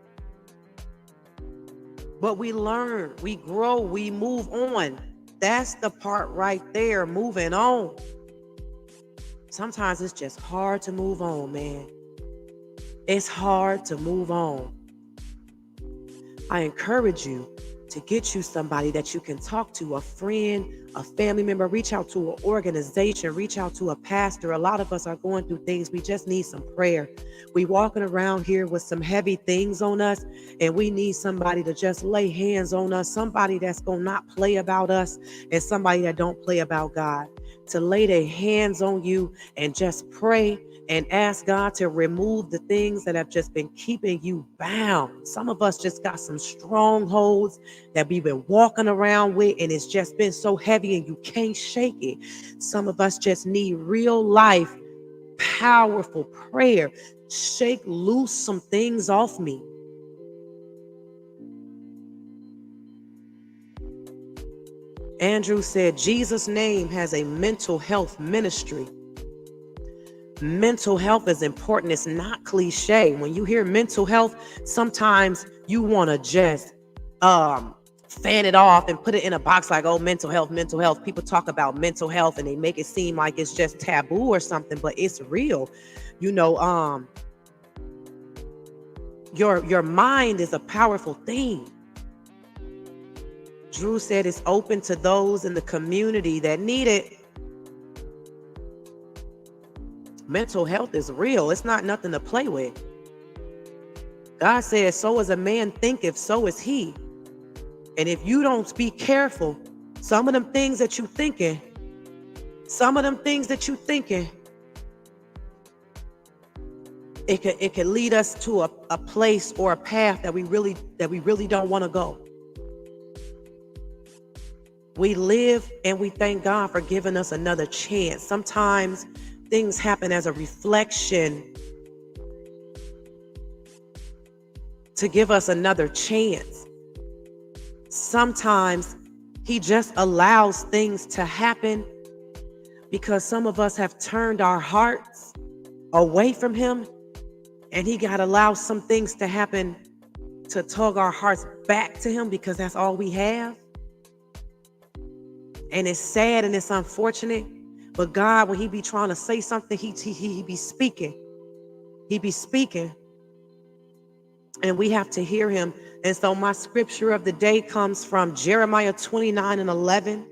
But we learn, we grow, we move on. That's the part right there, moving on. Sometimes it's just hard to move on, man. It's hard to move on. I encourage you to get you somebody that you can talk to, a friend, a family member. Reach out to an organization, reach out to a pastor. A lot of us are going through things. We just need some prayer. We walking around here with some heavy things on us, and we need somebody to just lay hands on us, somebody that's going to not play about us, and somebody that don't play about God, to lay their hands on you and just pray and ask God to remove the things that have just been keeping you bound. Some of us just got some strongholds that we've been walking around with, and it's just been so heavy and you can't shake it. Some of us just need real life, powerful prayer. Shake loose some things off me. Andrew said, Jesus' name has a mental health ministry. Mental health is important. It's not cliche. When you hear mental health, sometimes you want to just fan it off and put it in a box like, oh, mental health, mental health. People talk about mental health and they make it seem like it's just taboo or something, but it's real. Your mind is a powerful thing. Drew said it's open to those in the community that need it. Mental health is real. It's not nothing to play with. God says, so as a man thinketh, so is he. And if you don't be careful, some of them things that you thinking, it could lead us to a place or a path that we really don't want to go. We live and we thank God for giving us another chance. Sometimes things happen as a reflection to give us another chance. Sometimes he just allows things to happen because some of us have turned our hearts away from him, and he got to allow some things to happen to tug our hearts back to him, because that's all we have. And it's sad and it's unfortunate, but God, when he be trying to say something, he be speaking. He be speaking. And we have to hear him. And so my scripture of the day comes from Jeremiah 29:11.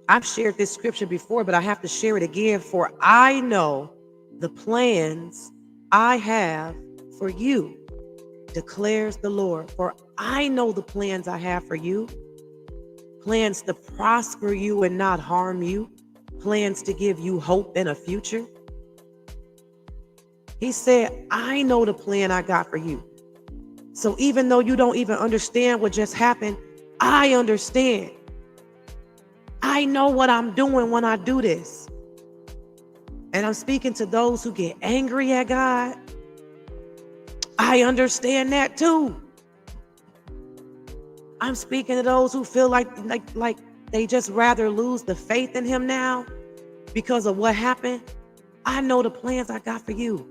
I've shared this scripture before, but I have to share it again. For I know the plans I have for you, declares the Lord. For I know the plans I have for you. Plans to prosper you and not harm you. Plans to give you hope and a future. He said, I know the plan I got for you. So even though you don't even understand what just happened, I understand. I know what I'm doing when I do this. And I'm speaking to those who get angry at God. I understand that too. I'm speaking to those who feel like they just rather lose the faith in him now because of what happened. I know the plans I got for you.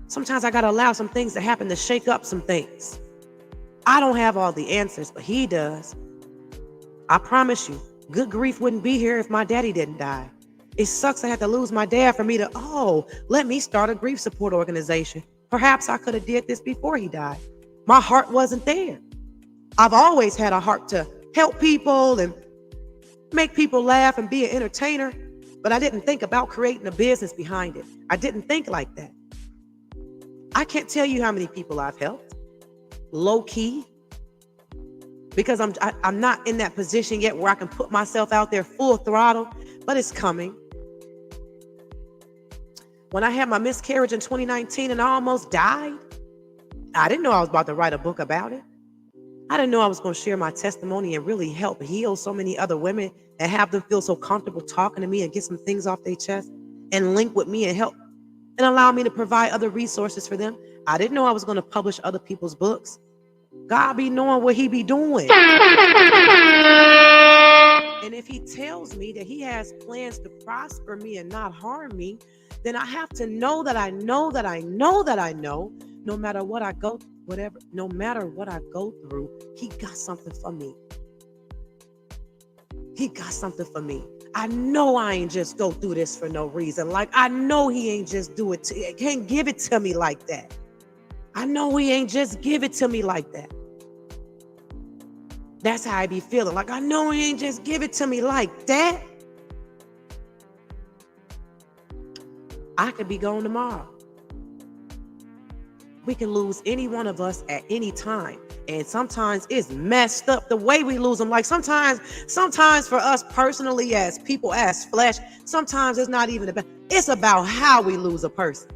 Sometimes I got to allow some things to happen to shake up some things. I don't have all the answers, but he does. I promise you, Good Grief wouldn't be here if my daddy didn't die. It sucks I had to lose my dad for me to, let me start a grief support organization. Perhaps I could have did this before he died. My heart wasn't there. I've always had a heart to help people and make people laugh and be an entertainer, but I didn't think about creating a business behind it. I didn't think like that. I can't tell you how many people I've helped, low key, because I'm not in that position yet where I can put myself out there full throttle, but it's coming. When I had my miscarriage in 2019 and I almost died, I didn't know I was about to write a book about it. I didn't know I was going to share my testimony and really help heal so many other women and have them feel so comfortable talking to me and get some things off their chest and link with me and help and allow me to provide other resources for them. I didn't know I was going to publish other people's books. God be knowing what he be doing. And if he tells me that he has plans to prosper me and not harm me, then I have to know that I know that I know that I know, no matter what I go, no matter what I go through, he got something for me. He got something for me. I know I ain't just go through this for no reason. Like, I know he ain't just do it can't give it to me like that. I know he ain't just give it to me like that. That's how I be feeling. Like, I know he ain't just give it to me like that. I could be gone tomorrow. We can lose any one of us at any time. And sometimes it's messed up the way we lose them. Like sometimes for us personally as people, as flesh, sometimes it's not even about, it's about how we lose a person.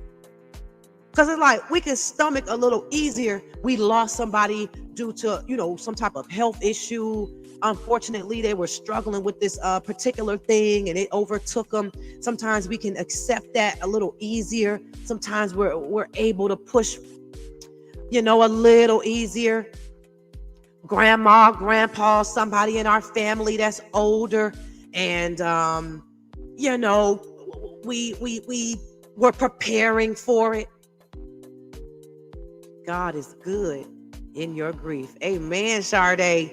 Because it's like we can stomach a little easier. We lost somebody due to, some type of health issue. Unfortunately, they were struggling with this particular thing and it overtook them. Sometimes we can accept that a little easier. Sometimes we're able to push, a little easier. Grandma, grandpa, somebody in our family that's older, and we were preparing for it. God is good in your grief. Amen, Sade.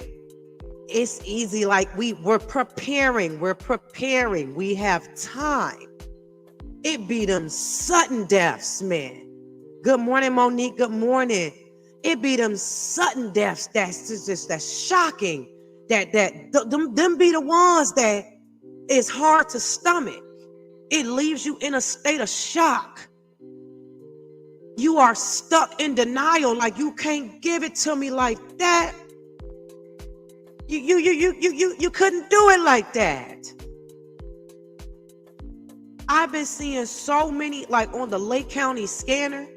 It's easy. Like we're preparing. We have time. It be them sudden deaths, man. Good morning, Monique. Good morning. It be them sudden deaths that's shocking. Them be the ones that is hard to stomach. It leaves you in a state of shock. You are stuck in denial, like you can't give it to me like that. You couldn't do it like that. I've been seeing so many, like on the Lake County scanner.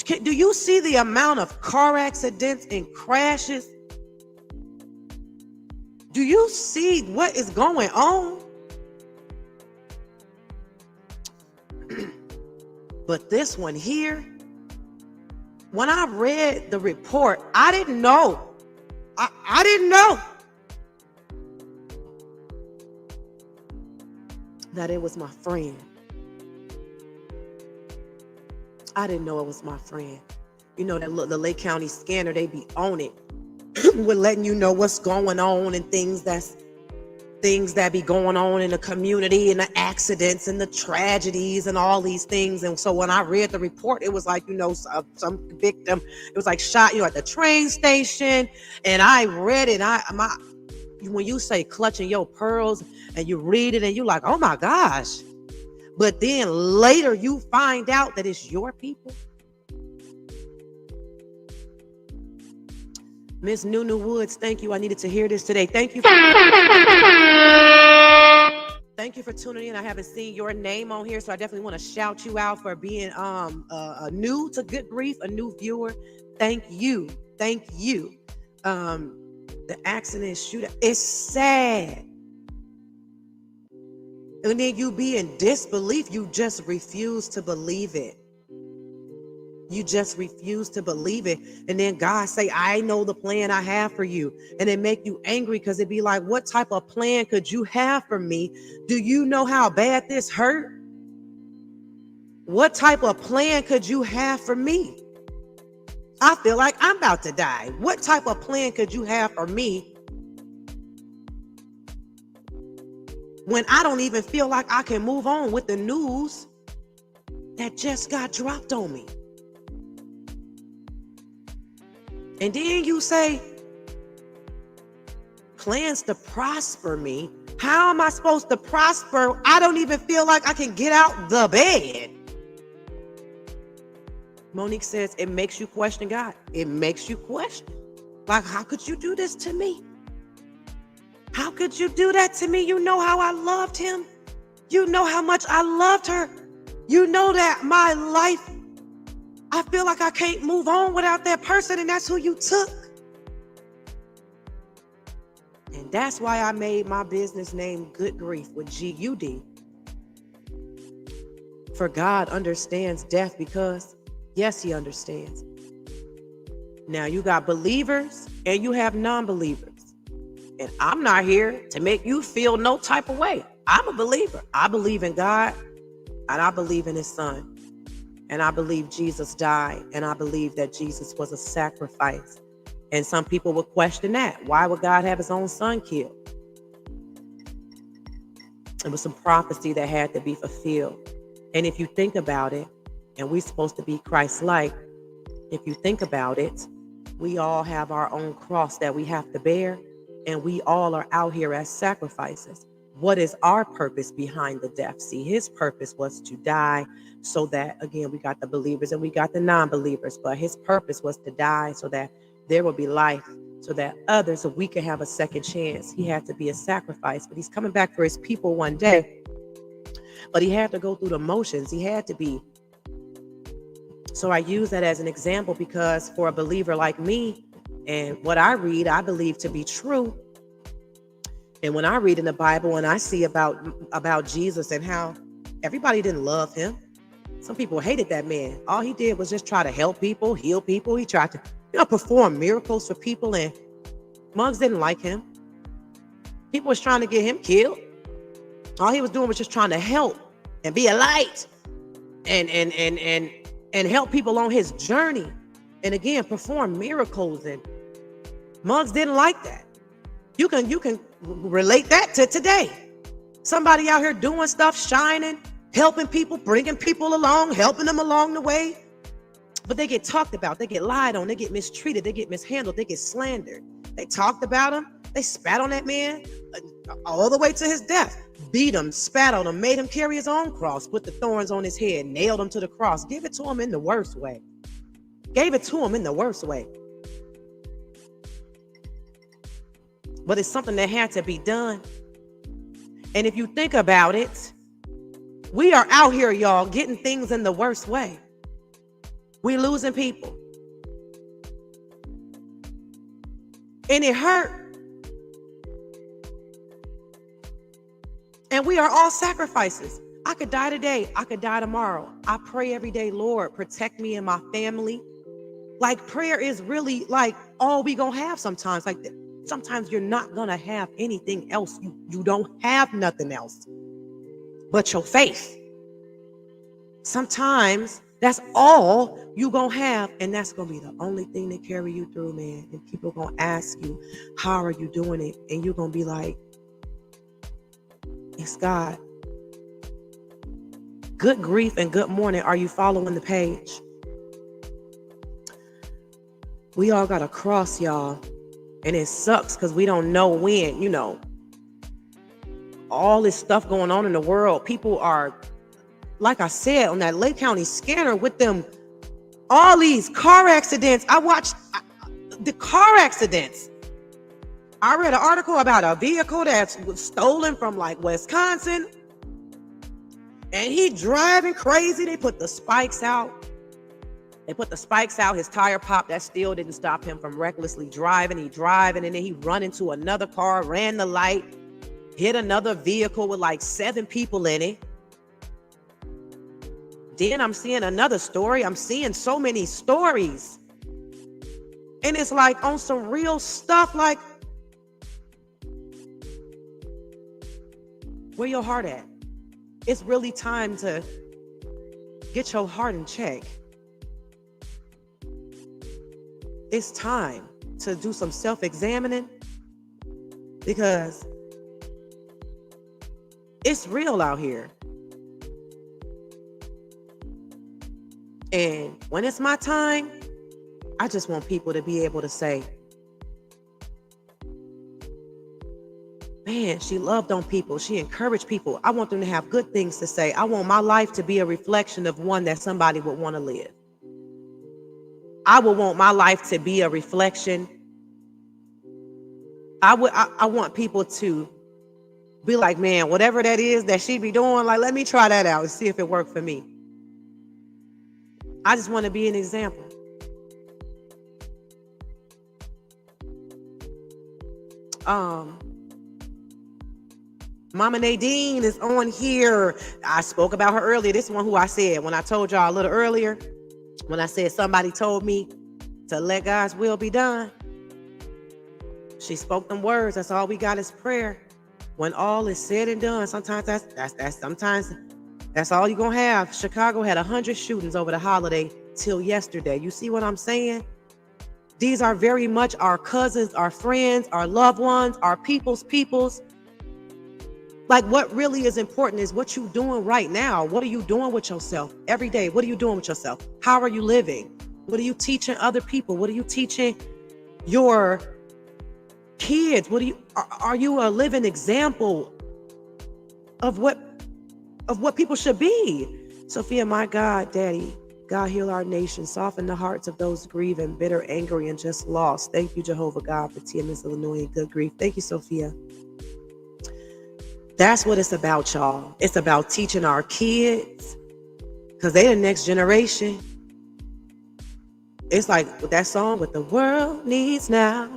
Do you see the amount of car accidents and crashes? Do you see what is going on? But this one here, when I read the report, I didn't know. I didn't know that it was my friend. I didn't know it was my friend. The Lake County scanner, they be on it. We're letting you know what's going on and things that be going on in the community and the accidents and the tragedies and all these things. And so when I read the report, it was like, some victim, it was like shot, at the train station. And I read it. When you say clutching your pearls and you read it and you're like, oh my gosh. But then later you find out that it's your people. Miss Nunu Woods, thank you. I needed to hear this today. Thank you. Thank you for tuning in. I haven't seen your name on here, so I definitely want to shout you out for being new to Good Grief, a new viewer. Thank you. Thank you. The accident shooter, it's sad. And then you be in disbelief. You just refuse to believe it. You just refuse to believe it. And then God say, I know the plan I have for you. And it make you angry because it be like, what type of plan could you have for me? Do you know how bad this hurt? What type of plan could you have for me? I feel like I'm about to die. What type of plan could you have for me when I don't even feel like I can move on with the news that just got dropped on me? And then you say, plans to prosper me. How am I supposed to prosper? I don't even feel like I can get out the bed. Monique says it makes you question God. It makes you question. Like, how could you do this to me? How could you do that to me? You know how I loved him. You know how much I loved her. You know that my life, I feel like I can't move on without that person, and that's who you took. And that's why I made my business name GUD Grief with GUD. For God understands death, because yes, he understands. Now you got believers and you have non-believers. And I'm not here to make you feel no type of way. I'm a believer. I believe in God, and I believe in his son. And I believe Jesus died, and I believe that Jesus was a sacrifice. And some people would question that. Why would God have his own son killed? It was some prophecy that had to be fulfilled. And if you think about it, and we're supposed to be Christ-like, if you think about it, we all have our own cross that we have to bear, and we all are out here as sacrifices. What is our purpose behind the death? See, his purpose was to die so that, again, we got the believers and we got the non-believers, but his purpose was to die so that there will be life, so that others, so we can have a second chance. He had to be a sacrifice, but he's coming back for his people one day. But he had to go through the motions. He had to be. So I use that as an example because for a believer like me, and what I read, I believe to be true. And when I read in the Bible and I see about Jesus and how everybody didn't love him. Some people hated that man. All he did was just try to help people, heal people. He tried to, perform miracles for people, and mugs didn't like him. People was trying to get him killed. All he was doing was just trying to help and be a light and help people on his journey. And again, perform miracles, and mugs didn't like that. You can relate that to today. Somebody out here doing stuff, shining, helping people, bringing people along, helping them along the way. But they get talked about, they get lied on, they get mistreated, they get mishandled, they get slandered. They talked about him, they spat on that man all the way to his death. Beat him, spat on him, made him carry his own cross, put the thorns on his head, nailed him to the cross. Give it to him in the worst way. Gave it to him in the worst way. But it's something that had to be done. And if you think about it, we are out here, y'all, getting things in the worst way. We losing people. And it hurt. And we are all sacrifices. I could die today. I could die tomorrow. I pray every day, Lord, protect me and my family. Like, prayer is really like all we gonna have sometimes. Like, sometimes you're not gonna have anything else. You don't have nothing else but your faith. Sometimes that's all you gonna have, and that's gonna be the only thing that carry you through, man. And people gonna ask you, how are you doing it? And you're gonna be like, it's God. GUD Grief and GUD Mourning. Are you following the page? We all got a cross, y'all. And it sucks because we don't know when, all this stuff going on in the world. People are, like I said, on that Lake County scanner with them, all these car accidents. I watched the car accidents. I read an article about a vehicle that was stolen from like Wisconsin. And he driving crazy. They put the spikes out. His tire popped. That still didn't stop him from recklessly driving. And then he run into another car, ran the light, hit another vehicle with like 7 people in it. Then I'm seeing another story. I'm seeing so many stories. And it's like on some real stuff, like, where your heart at? It's really time to get your heart in check. It's time to do some self-examining, because it's real out here. And when it's my time, I just want people to be able to say, man, she loved on people. She encouraged people. I want them to have good things to say. I want my life to be a reflection of one that somebody would want to live. I would want my life to be a reflection. I want people to be like, man, whatever that is that she be doing, like, let me try that out and see if it worked for me. I just want to be an example. Mama Nadine is on here. I spoke about her earlier. This one who I said, when I told y'all a little earlier, when I said somebody told me to let God's will be done. She spoke them words. That's all we got is prayer. When all is said and done, sometimes that's all you're gonna have. Chicago had 100 shootings over the holiday till yesterday. You see what I'm saying? These are very much our cousins, our friends, our loved ones, our peoples. Like, what really is important is what you're doing right now. What are you doing with yourself every day? What are you doing with yourself? How are you living? What are you teaching other people? What are you teaching your kids? Are you a living example of what people should be? Sophia, my God, Daddy, God heal our nation, soften the hearts of those grieving, bitter, angry, and just lost. Thank you, Jehovah God, for TMS Illinois and Good Grief. Thank you, Sophia. That's what it's about, y'all. It's about teaching our kids, because they're the next generation. It's like that song, what the world needs now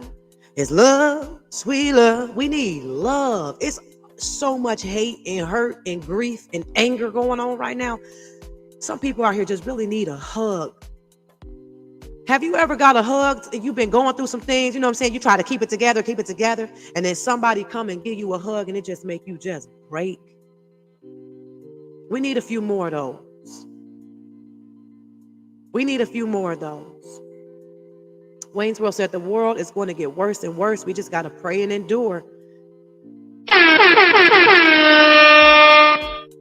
is love, sweet love. We need love. It's so much hate and hurt and grief and anger going on right now. Some people out here just really need a hug. Have you ever got a hug and you've been going through some things, you know what I'm saying? You try to keep it together, and then somebody come and give you a hug and it just make you just break. We need a few more of those. We need a few more of those. Waynesboro said the world is going to get worse and worse. We just got to pray and endure.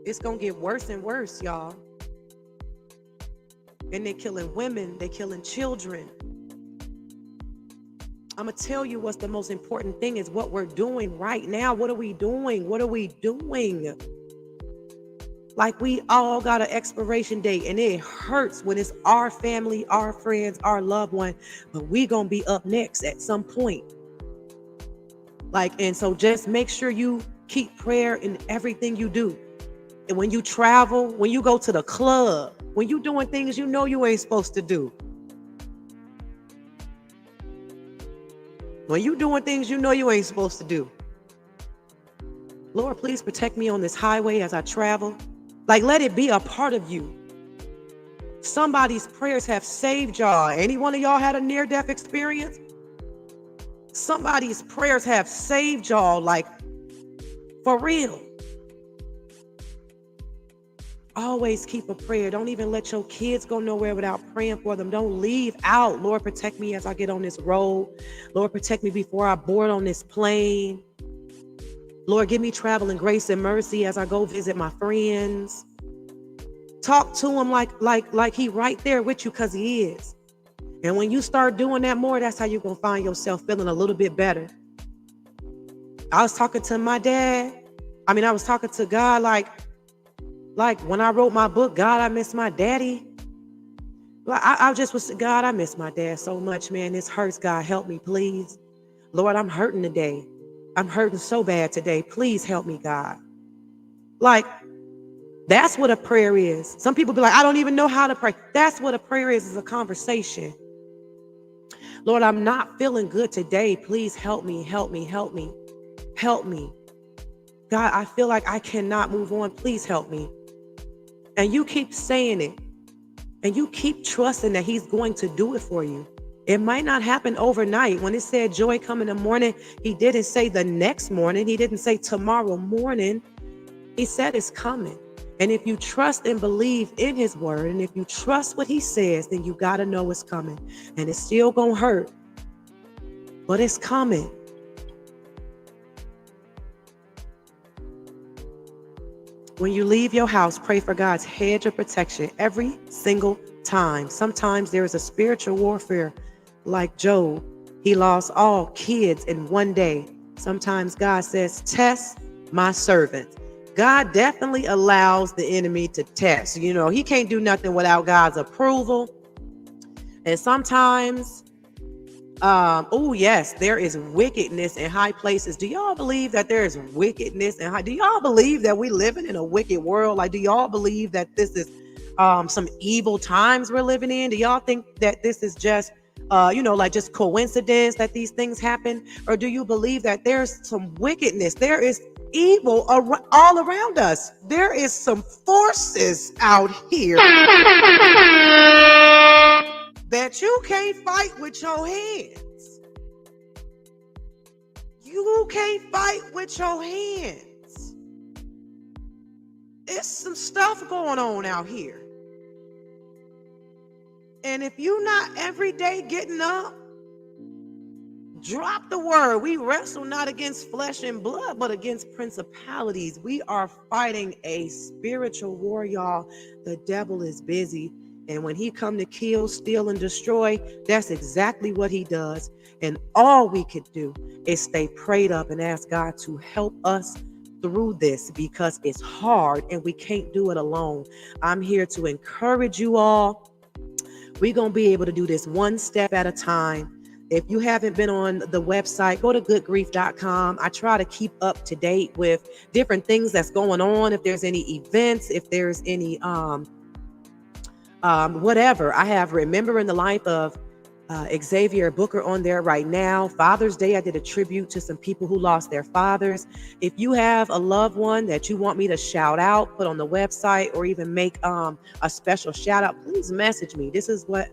It's going to get worse and worse, y'all. And they're killing women. They're killing children. I'm going to tell you what's the most important thing is what we're doing right now. What are we doing? What are we doing? Like, we all got an expiration date, and it hurts when it's our family, our friends, our loved one, but we going to be up next at some point. Like, and so just make sure you keep prayer in everything you do. And when you travel, when you go to the club, when you doing things you know you ain't supposed to do. When you doing things you know you ain't supposed to do. Lord, please protect me on this highway as I travel. Like, let it be a part of you. Somebody's prayers have saved y'all. Any one of y'all had a near-death experience? Somebody's prayers have saved y'all, like, for real. Always keep a prayer. Don't even let your kids go nowhere without praying for them. Don't leave out. Lord, protect me as I get on this road. Lord, protect me before I board on this plane. Lord, give me traveling grace and mercy as I go visit my friends. Talk to him like he right there with you, because he is. And when you start doing that more, that's how you're going to find yourself feeling a little bit better. I was talking to my dad. I was talking to God like when I wrote my book, God, I miss my daddy. I just was, God, I miss my dad so much, man. This hurts. God, help me, please. Lord, I'm hurting today. I'm hurting so bad today. Please help me, God. Like, that's what a prayer is. Some people be like, I don't even know how to pray. That's what a prayer is a conversation. Lord, I'm not feeling good today. Please help me, help me, help me, help me. God, I feel like I cannot move on. Please help me. and you keep saying it, and you keep trusting that he's going to do it for you. It might not happen overnight. When it said joy come in the morning, he didn't say the next morning. He didn't say tomorrow morning. He said it's coming. And if you trust and believe in his word, and if you trust what he says, then you got to know it's coming. And it's still going to hurt, but it's coming. When you leave your house, pray for God's hedge of protection every single time. Sometimes there is a spiritual warfare like Job. He lost all kids in one day. Sometimes God says, test my servant. God definitely allows the enemy to test. You know, he can't do nothing without God's approval. And sometimes, oh yes, there is wickedness in high places. Do y'all believe that there is wickedness in high? Do y'all believe that we living in a wicked world? Like, do y'all believe that this is some evil times we're living in? Do y'all think that this is just like just coincidence that these things happen? Or do you believe that there's some wickedness? There is evil all around us. There is some forces out here that you can't fight with your hands. You can't fight with your hands. It's some stuff going on out here. And if you're not every day getting up, drop the word. We wrestle not against flesh and blood, but against principalities. We are fighting a spiritual war, y'all. The devil is busy. And when he come to kill, steal, and destroy, that's exactly what he does. And all we could do is stay prayed up and ask God to help us through this, because it's hard and we can't do it alone. I'm here to encourage you all. We're going to be able to do this one step at a time. If you haven't been on the website, go to goodgrief.com. I try to keep up to date with different things that's going on. If there's any events, if there's any whatever. I have Remembering the Life of Xzavier Booker on there right now. Father's Day, I did a tribute to some people who lost their fathers. If you have a loved one that you want me to shout out, put on the website, or even make a special shout out, please message me. This is what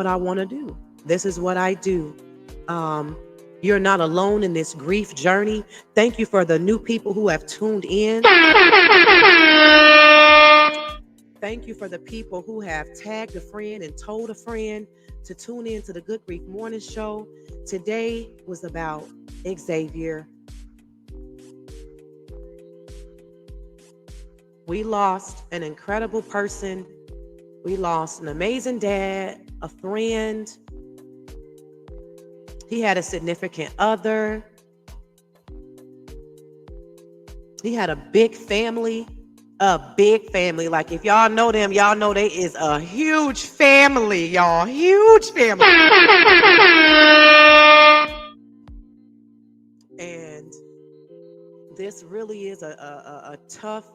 I want to do. This is what I do. You're not alone in this grief journey. Thank you for the new people who have tuned in. Thank you for the people who have tagged a friend and told a friend to tune in to the Good Grief Morning Show. Today was about Xzavier. We lost an incredible person. We lost an amazing dad, a friend. He had a significant other. He had a big family. Like, if y'all know them, y'all know they is a huge family, y'all. Huge family. And this really is a tough,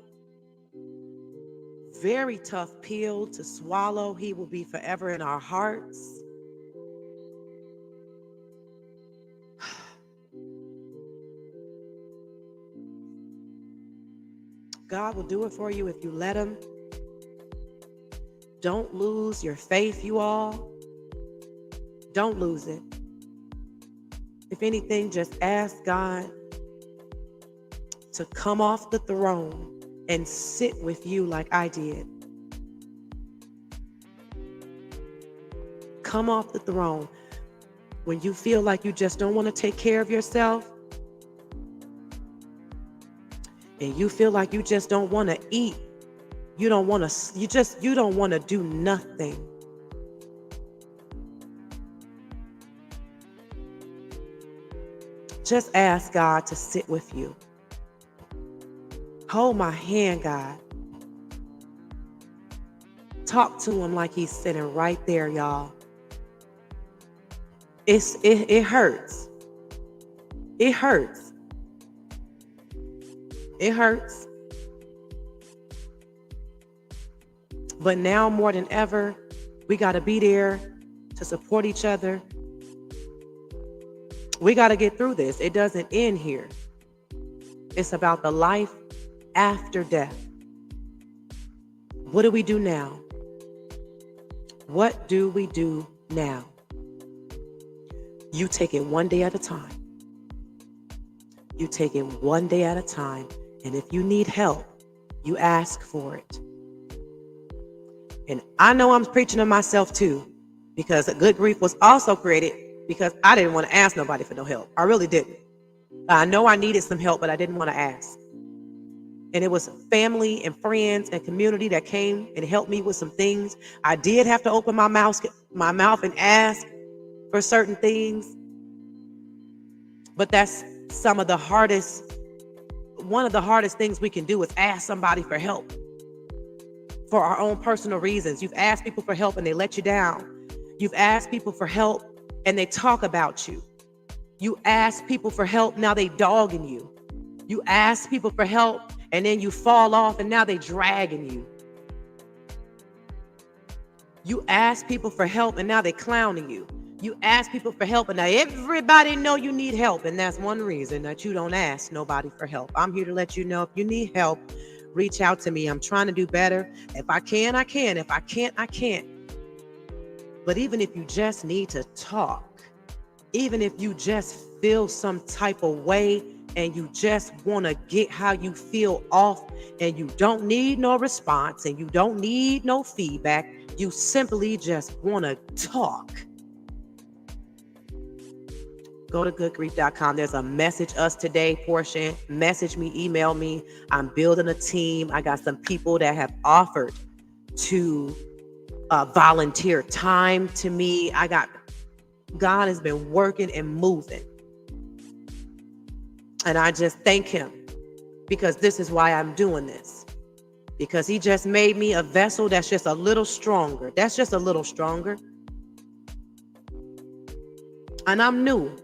very tough pill to swallow. He will be forever in our hearts. God will do it for you if you let him. Don't lose your faith, you all. Don't lose it. If anything, just ask God to come off the throne and sit with you like I did. Come off the throne. When you feel like you just don't want to take care of yourself, and you feel like you just don't want to eat, you don't want to do nothing. Just ask God to sit with you. Hold my hand, God. Talk to him like he's sitting right there, y'all. It hurts. It hurts. It hurts. But now more than ever, we got to be there to support each other. We got to get through this. It doesn't end here. It's about the life after death. what do we do now? What do we do now? You take it one day at a time. You take it one day at a time. And if you need help, you ask for it. And I know I'm preaching to myself too, because Good Grief was also created because I didn't want to ask nobody for no help. I really didn't. I know I needed some help, but I didn't want to ask. And it was family and friends and community that came and helped me with some things. I did have to open my mouth and ask for certain things. But that's one of the hardest things we can do is ask somebody for help for our own personal reasons. You've asked people for help and they let you down. You've asked people for help and they talk about you. You ask people for help, now they dogging you. You ask people for help and then you fall off and now they dragging you. You ask people for help and now they clowning you. You ask people for help and now everybody know you need help. And that's one reason that you don't ask nobody for help. I'm here to let you know if you need help, reach out to me. I'm trying to do better. If I can, I can. If I can't, I can't. But even if you just need to talk, even if you just feel some type of way and you just want to get how you feel off and you don't need no response and you don't need no feedback, you simply just want to talk. Go to goodgrief.com. There's a message us today portion. Message me, email me. I'm building a team. I got some people that have offered to volunteer time to me. God has been working and moving. And I just thank him because this is why I'm doing this. Because he just made me a vessel that's just a little stronger. That's just a little stronger. And I'm new.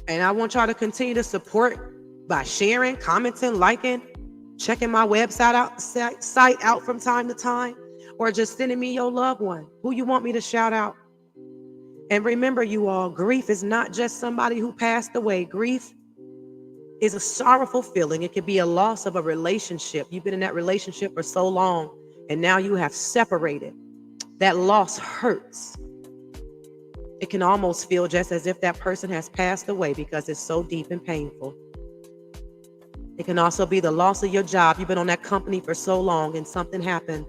And I want y'all to continue to support by sharing, commenting, liking, checking my website site out from time to time, or just sending me your loved one who you want me to shout out. And remember, you all, grief is not just somebody who passed away. Grief is a sorrowful feeling. It could be a loss of a relationship. You've been in that relationship for so long, and now you have separated. That loss hurts. It can almost feel just as if that person has passed away because it's so deep and painful. It can also be the loss of your job. You've been on that company for so long and something happened.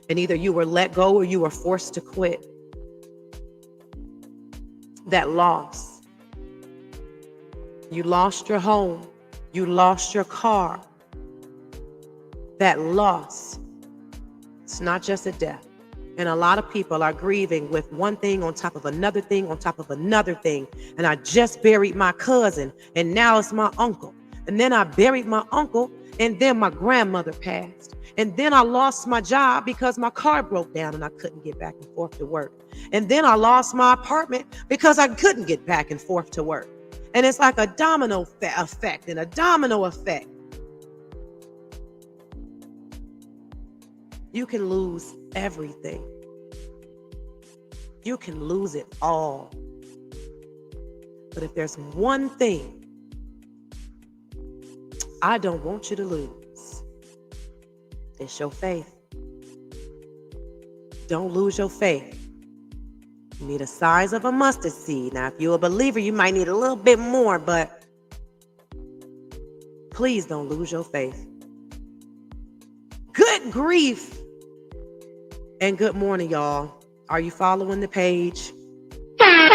And either you were let go or you were forced to quit. That loss. You lost your home. You lost your car. That loss. It's not just a death. And a lot of people are grieving with one thing on top of another thing on top of another thing. And I just buried my cousin and now it's my uncle. And then I buried my uncle and then my grandmother passed. And then I lost my job because my car broke down and I couldn't get back and forth to work. And then I lost my apartment because I couldn't get back and forth to work. And it's like a domino effect and a domino effect. You can lose everything. You can lose it all. But if there's one thing I don't want you to lose, it's your faith. Don't lose your faith. You need a size of a mustard seed. Now, if you're a believer, you might need a little bit more, but please don't lose your faith. Good grief and good morning, y'all. Are you following the page? I'm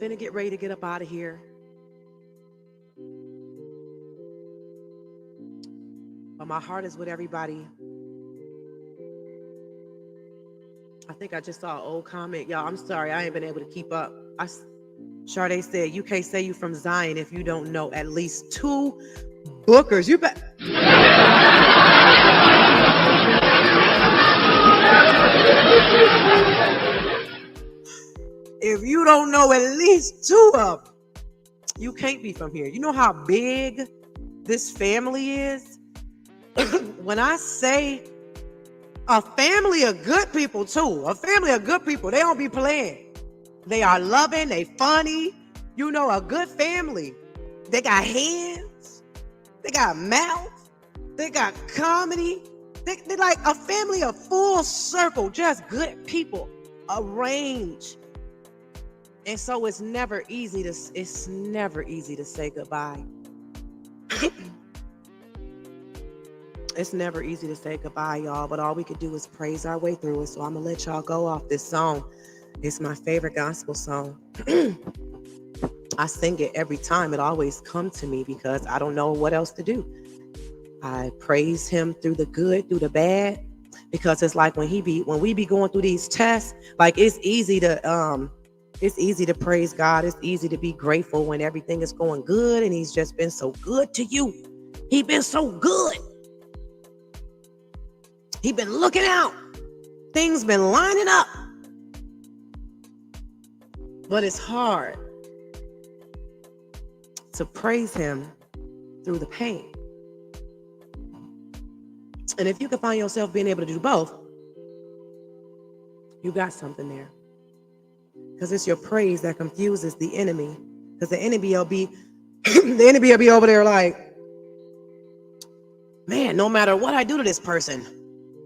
finna get ready to get up out of here. But my heart is with everybody. I think I just saw an old comment. Y'all, I'm sorry. I ain't been able to keep up. Sade said, you can't say you from Zion if you don't know at least 2 Bookers. You bet. If you don't know at least 2 of them, you can't be from here. You know how big this family is? When I say a family of good people too, a family of good people, they don't be playing. They are loving, they funny. You know, a good family. They got hands. They got mouths. They got comedy. They're like a family of full circle, just good people arranged. And so it's never easy to say goodbye. It's never easy to say goodbye, y'all, but all we could do is praise our way through it. So I'm gonna let y'all go off this song. It's my favorite gospel song. I sing it every time. It always comes to me because I don't know what else to do. I praise him through the good, through the bad, because it's like when we be going through these tests, like it's easy to praise God. It's easy to be grateful when everything is going good and he's just been so good to you. He's been so good. He's been looking out. Things been lining up. But it's hard to praise him through the pain. And if you can find yourself being able to do both, you got something there. Because it's your praise that confuses the enemy. Because the enemy will be over there like, man, no matter what I do to this person,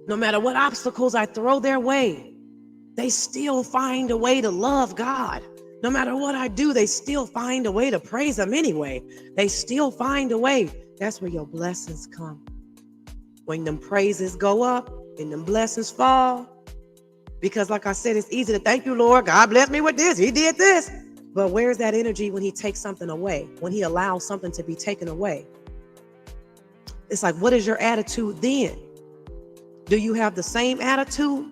no matter what obstacles I throw their way, they still find a way to love God. No matter what I do, they still find a way to praise him anyway. They still find a way. That's where your blessings come. When them praises go up and them blessings fall. Because like I said, it's easy to thank you, Lord. God bless me with this. He did this. But where's that energy when he takes something away? When he allows something to be taken away? It's like, what is your attitude then? Do you have the same attitude?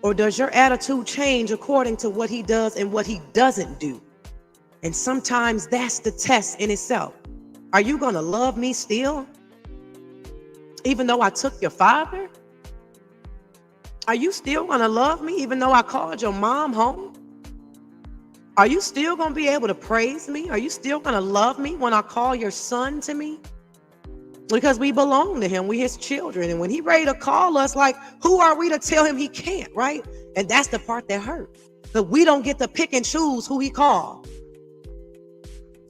Or does your attitude change according to what he does and what he doesn't do? And sometimes that's the test in itself. Are you going to love me still? Even though I took your father? Are you still going to love me even though I called your mom home? Are you still going to be able to praise me? Are you still going to love me when I call your son to me? Because we belong to him. We his children. And when he ready to call us, like, who are we to tell him he can't, right? And that's the part that hurts. But we don't get to pick and choose who he called.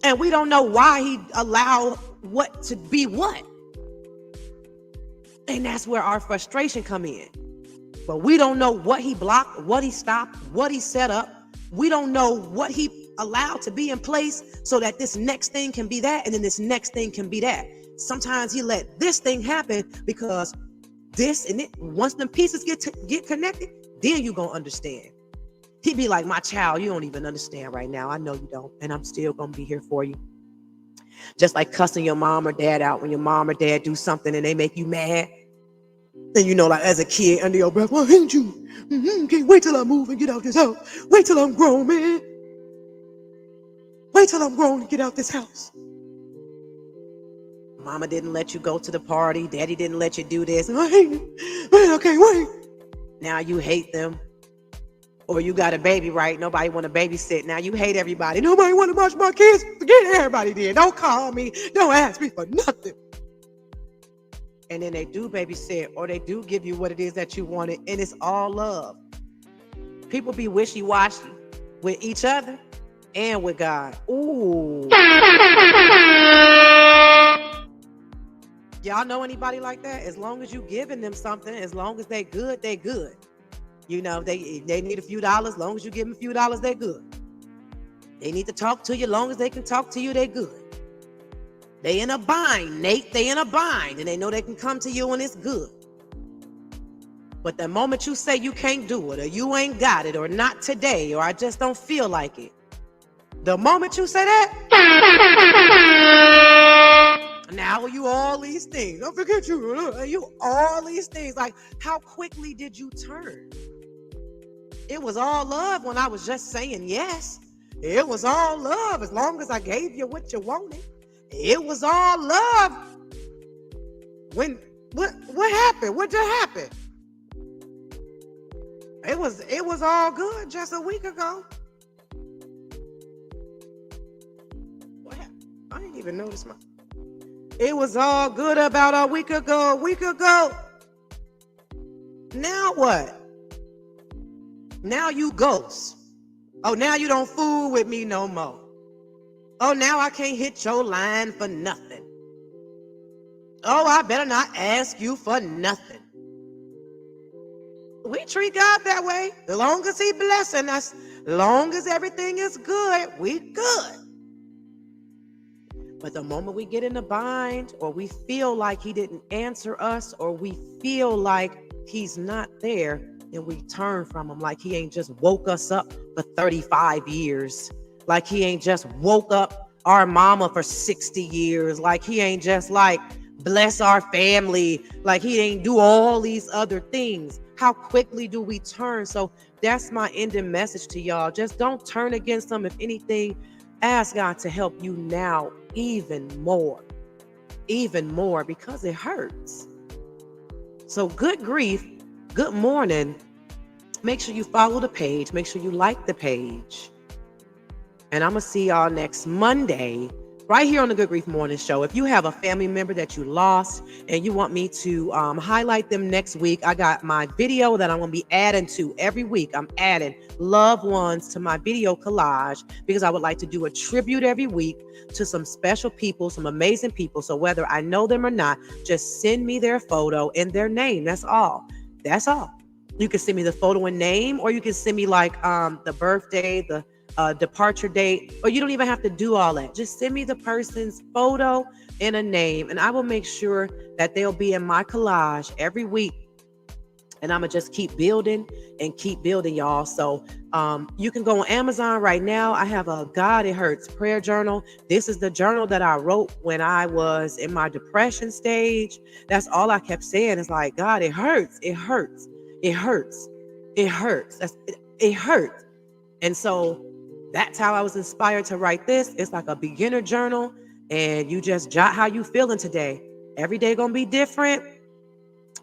And we don't know why he allowed what to be what. And that's where our frustration come in. But we don't know what he blocked, what he stopped, what he set up. We don't know what he allowed to be in place so that this next thing can be that, and then this next thing can be that. Sometimes he let this thing happen because this and it, once them pieces get connected, then you gonna understand. He'd be like, my child, you don't even understand right now. I know you don't, and I'm still gonna be here for you. Just like cussing your mom or dad out when your mom or dad do something and they make you mad. Then you know, like as a kid, under your breath, why didn't you? Can't wait till I move and get out this house. Wait till I'm grown, man. Wait till I'm grown and get out this house. Mama didn't let you go to the party. Daddy didn't let you do this. I hate it. Man, I can't wait. Now you hate them. Or you got a baby, right? Nobody want to babysit. Now you hate everybody. Nobody want to watch my kids. Forget everybody did. Don't call me. Don't ask me for nothing. And then they do babysit, or they do give you what it is that you wanted, and it's all love. People be wishy-washy with each other and with God. Ooh. Y'all know anybody like that? As long as you giving them something, as long as they good, they good. You know, they need a few dollars, as long as you give them a few dollars, they good. They need to talk to you, as long as they can talk to you, they good. They in a bind, Nate. They in a bind, and they know they can come to you when it's good. But the moment you say you can't do it, or you ain't got it, or not today, or I just don't feel like it, the moment you say that, now you all these things. Don't forget you all these things. Like, how quickly did you turn? It was all love when I was just saying yes. It was all love as long as I gave you what you wanted. It was all love. When what happened? What just happened? It was all good just a week ago. What happened? I didn't even notice my. It was all good about a week ago. Now what? Now you ghost. Oh, now you don't fool with me no more. Oh, now I can't hit your line for nothing. Oh, I better not ask you for nothing. We treat God that way. As long as He blessing us, long as everything is good, we good. But the moment we get in a bind, or we feel like He didn't answer us, or we feel like He's not there, then we turn from Him like He ain't just woke us up for 35 years. Like He ain't just woke up our mama for 60 years. Like He ain't just like bless our family. Like He ain't do all these other things. How quickly do we turn? So that's my ending message to y'all. Just don't turn against Him. If anything, ask God to help you now even more, because it hurts. So good grief, good morning. Make sure you follow the page. Make sure you like the page. And I'm going to see y'all next Monday right here on the Good Grief Morning Show. If you have a family member that you lost and you want me to highlight them next week, I got my video that I'm going to be adding to every week. I'm adding loved ones to my video collage because I would like to do a tribute every week to some special people, some amazing people. So whether I know them or not, just send me their photo and their name. That's all. That's all. You can send me the photo and name, or you can send me like the birthday, the departure date, or you don't even have to do all that. Just send me the person's photo and a name, and I will make sure that they'll be in my collage every week. And I'm going to just keep building and keep building, y'all. So you can go on Amazon right now. I have a God It Hurts prayer journal. This is the journal that I wrote when I was in my depression stage. That's all I kept saying. It's like, God, it hurts. It hurts. It hurts. It hurts. It hurts. And so that's how I was inspired to write this. It's like a beginner journal, and you just jot how you feeling today. Every day gonna be different,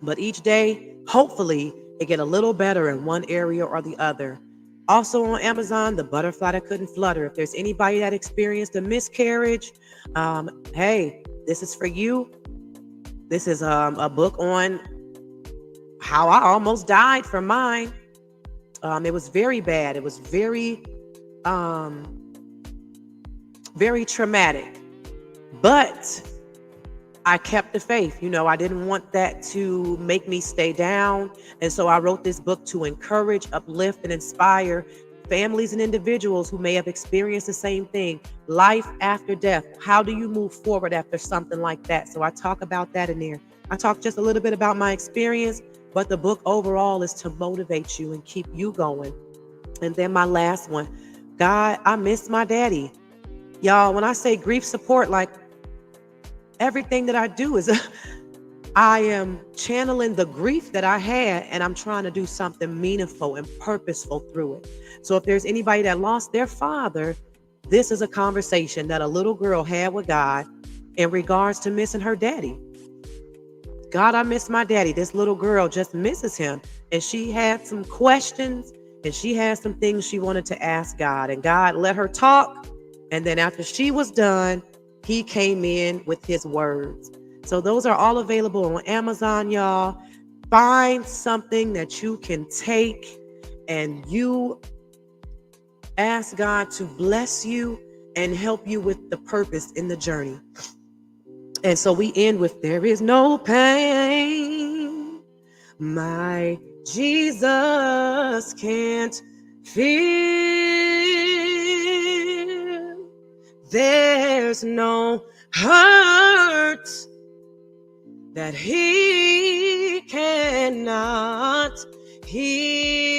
but each day, hopefully, it get a little better in one area or the other. Also on Amazon, The Butterfly That Couldn't Flutter. If there's anybody that experienced a miscarriage, hey, this is for you. This is a book on how I almost died from mine. It was very bad. It was very traumatic, but I kept the faith. I didn't want that to make me stay down. And so I wrote this book to encourage, uplift, and inspire families and individuals who may have experienced the same thing. Life after death. How do you move forward after something like that? So I talk about that in there. I talk just a little bit about my experience, but the book overall is to motivate you and keep you going. And then my last one, God, I miss my daddy. Y'all, when I say grief support, like everything that I do is I am channeling the grief that I had, and I'm trying to do something meaningful and purposeful through it. So if there's anybody that lost their father, this is a conversation that a little girl had with God in regards to missing her daddy. God, I miss my daddy. This little girl just misses him. And she had some questions, and she had some things she wanted to ask God. And God let her talk. And then after she was done, He came in with His words. So those are all available on Amazon, y'all. Find something that you can take and you ask God to bless you and help you with the purpose in the journey. And so we end with, there is no pain my Jesus can't feel. There's no hurt that He cannot heal.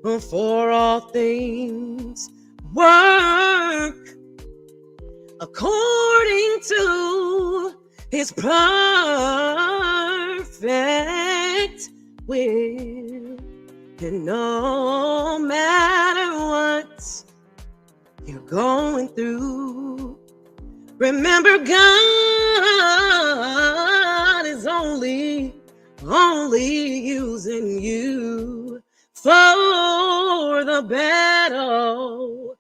For all things work according to His perfect will. And no matter what you're going through, remember God is only using you, for the battle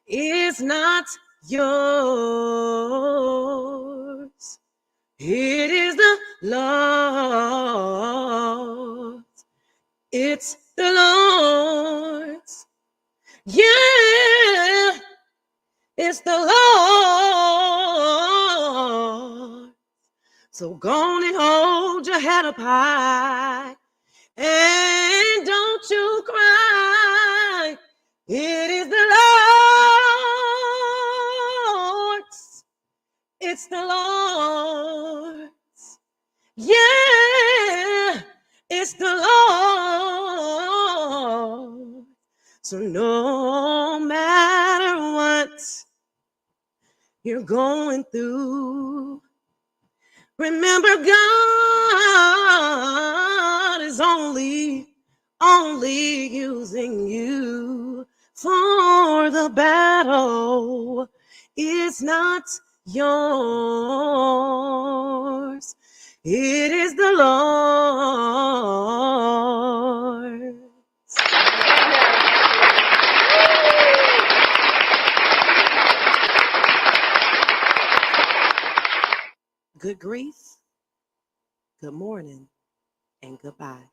is not yours. It is the Lord's. It's the Lord's. Yeah, it's the So go on and hold your head up high. And don't you cry. It is the Lord's. It's the Lord's. Yeah, it's the Lord. So no matter what you're going through, remember God is only using you for the battle. It's not yours. It is the Lord. Good grief, good morning, and goodbye.